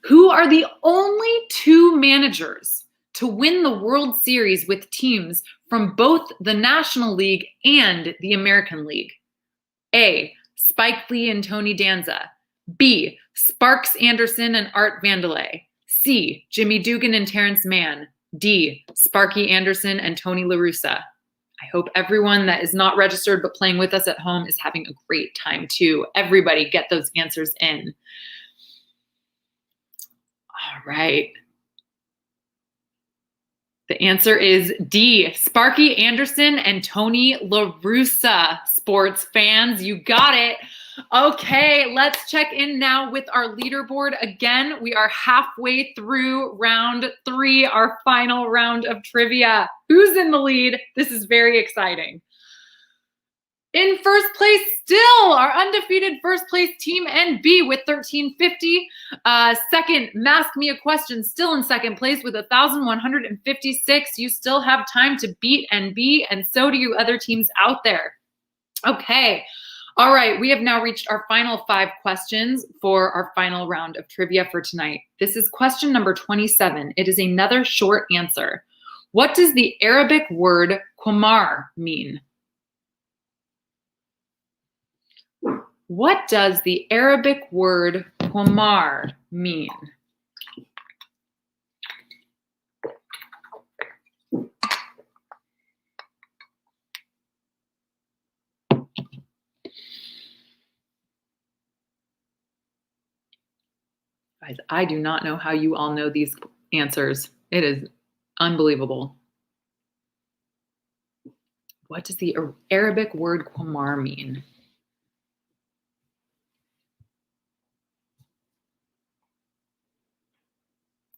Who are the only 2 managers to win the World Series with teams from both the National League and the American League? A. Spike Lee and Tony Danza. B. Sparks Anderson and Art Vandelay. C. Jimmy Dugan and Terrence Mann. D. Sparky Anderson and Tony La Russa. I hope everyone that is not registered but playing with us at home is having a great time too. Everybody get those answers in. All right. The answer is D, Sparky Anderson and Tony LaRussa. Sports fans, you got it. Okay, let's check in now with our leaderboard. Again, we are halfway through round 3, our final round of trivia. Who's in the lead? This is very exciting. In first place still, our undefeated first place team NB with 1350. Second, Mask Me a Question, still in second place with 1,156. You still have time to beat NB, and so do you other teams out there. Okay. All right, we have now reached our final 5 questions for our final round of trivia for tonight. This is question number 27. It is another short answer. What does the Arabic word qamar mean? What does the Arabic word qamar mean? Guys, I do not know how you all know these answers. It is unbelievable. What does the Arabic word qamar mean?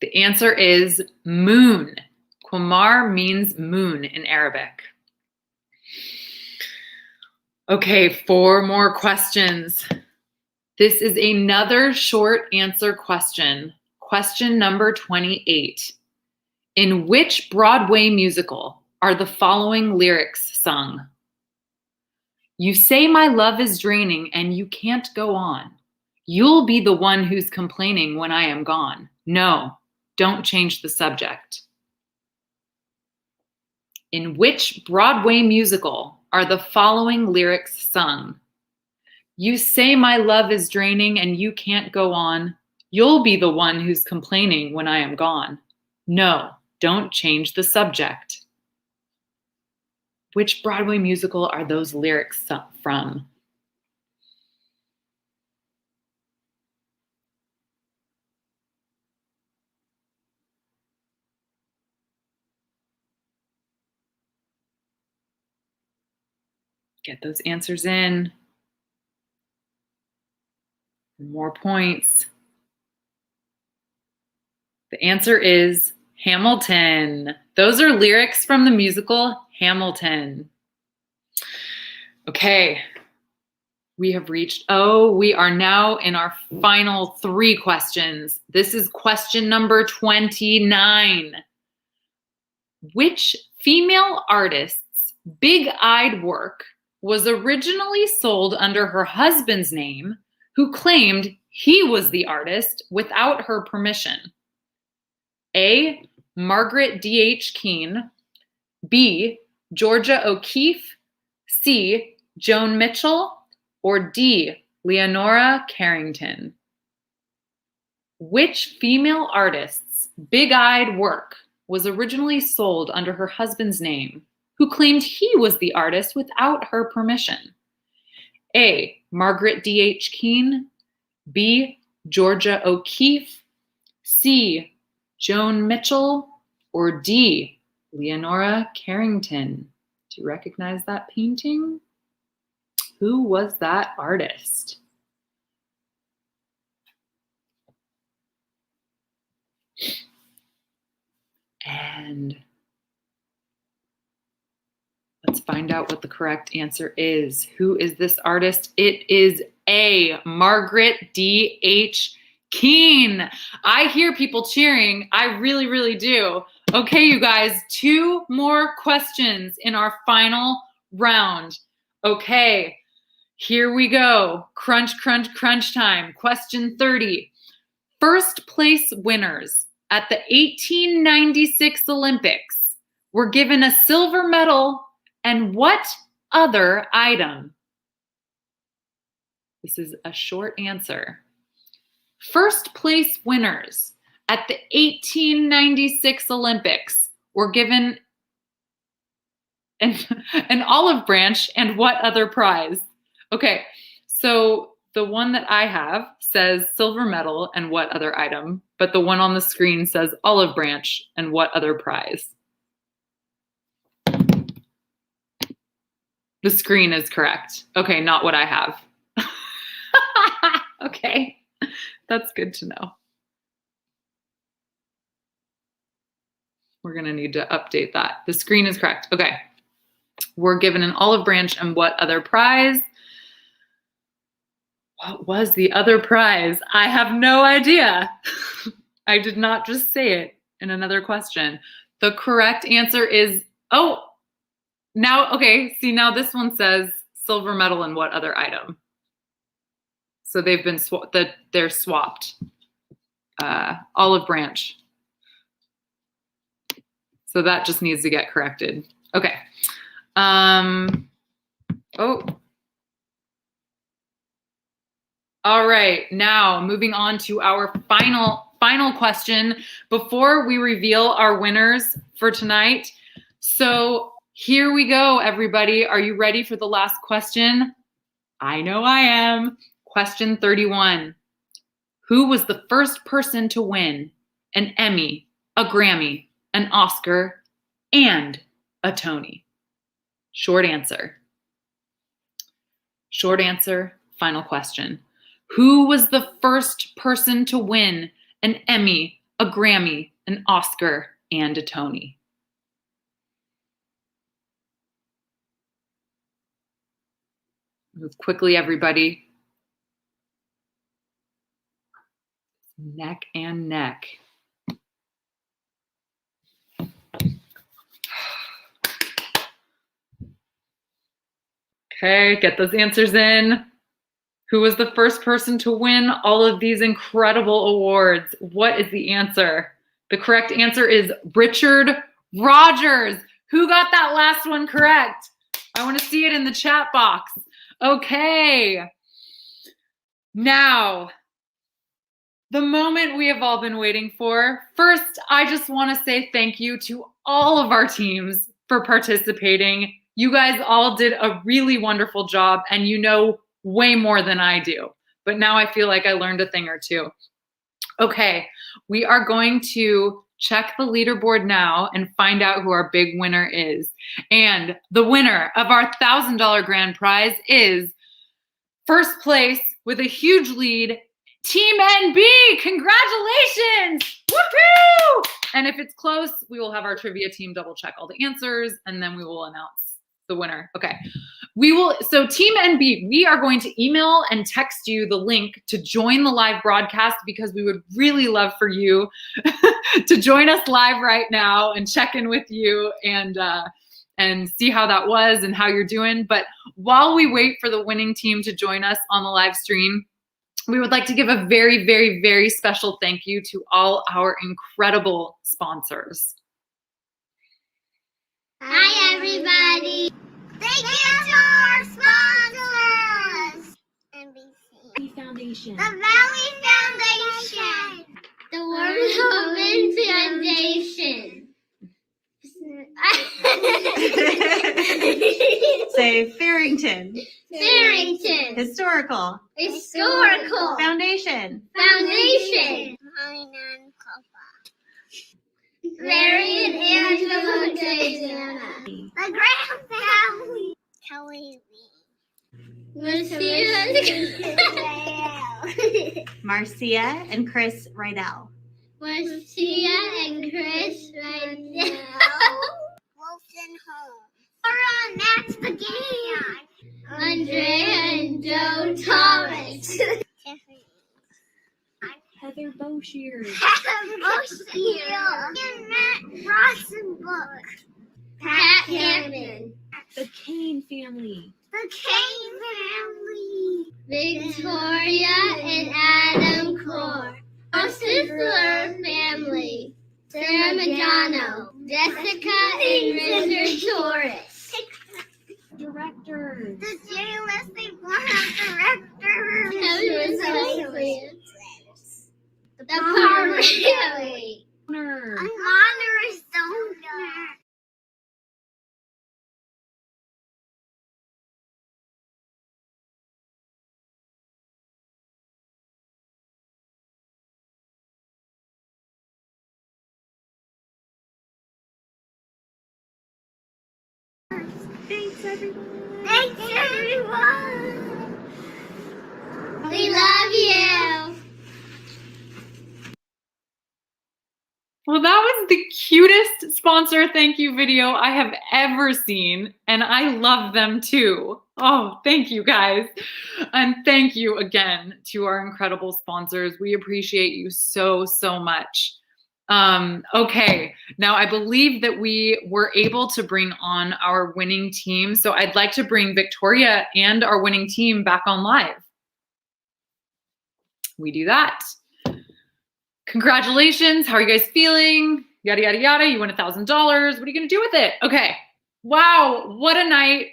The answer is moon. Qamar means moon in Arabic. Okay, 4 more questions. This is another short answer question. Question number 28. In which Broadway musical are the following lyrics sung? You say my love is draining and you can't go on. You'll be the one who's complaining when I am gone. No, don't change the subject. In which Broadway musical are the following lyrics sung? You say my love is draining and you can't go on. You'll be the one who's complaining when I am gone. No, don't change the subject. Which Broadway musical are those lyrics from? Get those answers in. More points. The answer is Hamilton. Those are lyrics from the musical Hamilton. Okay, we have reached, we are now in our final 3 questions. This is question number 29. Which female artist's big-eyed work was originally sold under her husband's name, who claimed he was the artist without her permission? A, Margaret D.H. Keane, B, Georgia O'Keeffe, C, Joan Mitchell, or D, Leonora Carrington? Which female artist's big-eyed work was originally sold under her husband's name, who claimed he was the artist without her permission? A, Margaret D.H. Keane, B, Georgia O'Keeffe, C, Joan Mitchell, or D, Leonora Carrington? Do you recognize that painting? Who was that artist? And let's find out what the correct answer is. Who is this artist? It is A, Margaret D.H. Keane. I hear people cheering. I really, really do. Okay, you guys, 2 more questions in our final round. Okay, here we go. Crunch, crunch, crunch time. Question 30. First place winners at the 1896 Olympics were given a silver medal and what other item? This is a short answer. First place winners at the 1896 Olympics were given an olive branch and what other prize? Okay, so The one that I have says silver medal and what other item, but the one on the screen says olive branch and what other prize. The screen is correct. Okay, not what I have. Okay, that's good to know. We're gonna need to update that. The screen is correct. Okay, we're given an olive branch and what other prize? What was the other prize? I have no idea. I did not just say it in another question. The correct answer is, oh, now, okay, see now this one says silver medal and what other item? So they've been they're swapped. Olive branch. So that just needs to get corrected. Okay. Oh. All right, now moving on to our final question before we reveal our winners for tonight. So here we go, everybody. Are you ready for the last question? I know I am. Question 31. Who was the first person to win an Emmy, a Grammy, an Oscar, and a Tony? Short answer. Short answer, final question. Who was the first person to win an Emmy, a Grammy, an Oscar, and a Tony? Move quickly, everybody. Neck and neck. Okay, get those answers in. Who was the first person to win all of these incredible awards? What is the answer? The correct answer is Richard Rogers. Who got that last one correct? I want to see it in the chat box. Okay. Now, the moment we have all been waiting for. First, I just want to say thank you to all of our teams for participating. You guys all did a really wonderful job, and you know way more than I do. But now I feel like I learned a thing or two. Okay, we are going to check the leaderboard now and find out who our big winner is. And the winner of our $1,000 grand prize is first place with a huge lead, Team NB. Congratulations! Woohoo! And if it's close, we will have our trivia team double check all the answers, and then we will announce the winner. Okay. So Team NB, we are going to email and text you the link to join the live broadcast because we would really love for you to join us live right now and check in with you and see how that was and how you're doing. But while we wait for the winning team to join us on the live stream, we would like to give a very, very, very special thank you to all our incredible sponsors. Hi, everybody. Thank you to our sponsors. NBC Foundation. The Valley Foundation. The World Women Foundation. Say Farrington. Farrington. Historical. Foundation. Mary and Angela Diana. The Graham family. Kelly Lee. Marcia and Chris Rydell. Marcia and Chris Rydell. Wilson Holmes. Laura and Max Began. Andrea and Joe Thomas. Heather Boshier. And Matt Rosenbook. Pat Hammond. The Kane family. The Kane family. Victoria and Adam Core. The Sisler family. Sarah Majano. Jessica and Richard Torres. Directors. The J. Leslie Brown director. The Palmer family. Honor. I'm Honor Stoner. Thanks, everyone. Thanks, everyone. We love you. Well, that was the cutest sponsor thank you video I have ever seen, and I love them too. Oh, thank you guys. And thank you again to our incredible sponsors. We appreciate you so, so much. Okay, now I believe that we were able to bring on our winning team. So I'd like to bring Victoria and our winning team back on live. We do that. Congratulations. How are you guys feeling? Yada, yada, yada. You won $1,000. What are you going to do with it? Okay. Wow. What a night.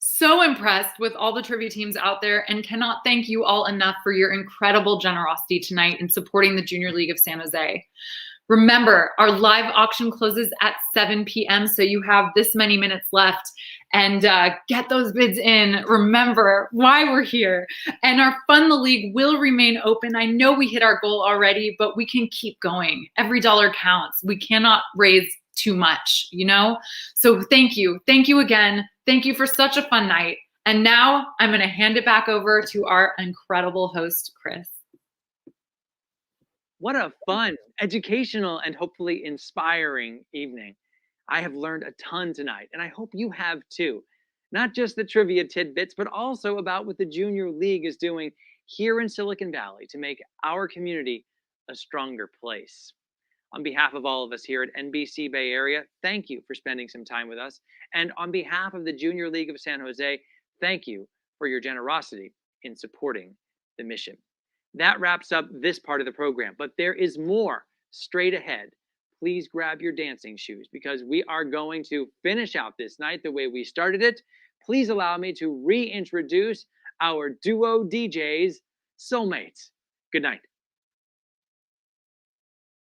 So impressed with all the trivia teams out there and cannot thank you all enough for your incredible generosity tonight in supporting the Junior League of San Jose. Remember, our live auction closes at 7 p.m., so you have this many minutes left. And get those bids in. Remember why we're here. And our Fund the League will remain open. I know we hit our goal already, but we can keep going. Every dollar counts. We cannot raise too much, you know? So thank you. Thank you again. Thank you for such a fun night. And now I'm going to hand it back over to our incredible host, Chris. What a fun, educational, and hopefully inspiring evening. I have learned a ton tonight, and I hope you have too. Not just the trivia tidbits, but also about what the Junior League is doing here in Silicon Valley to make our community a stronger place. On behalf of all of us here at NBC Bay Area, thank you for spending some time with us. And on behalf of the Junior League of San Jose, thank you for your generosity in supporting the mission. That wraps up this part of the program, but there is more straight ahead. Please grab your dancing shoes because we are going to finish out this night the way we started it. Please allow me to reintroduce our duo DJs, Soulmates. Good night.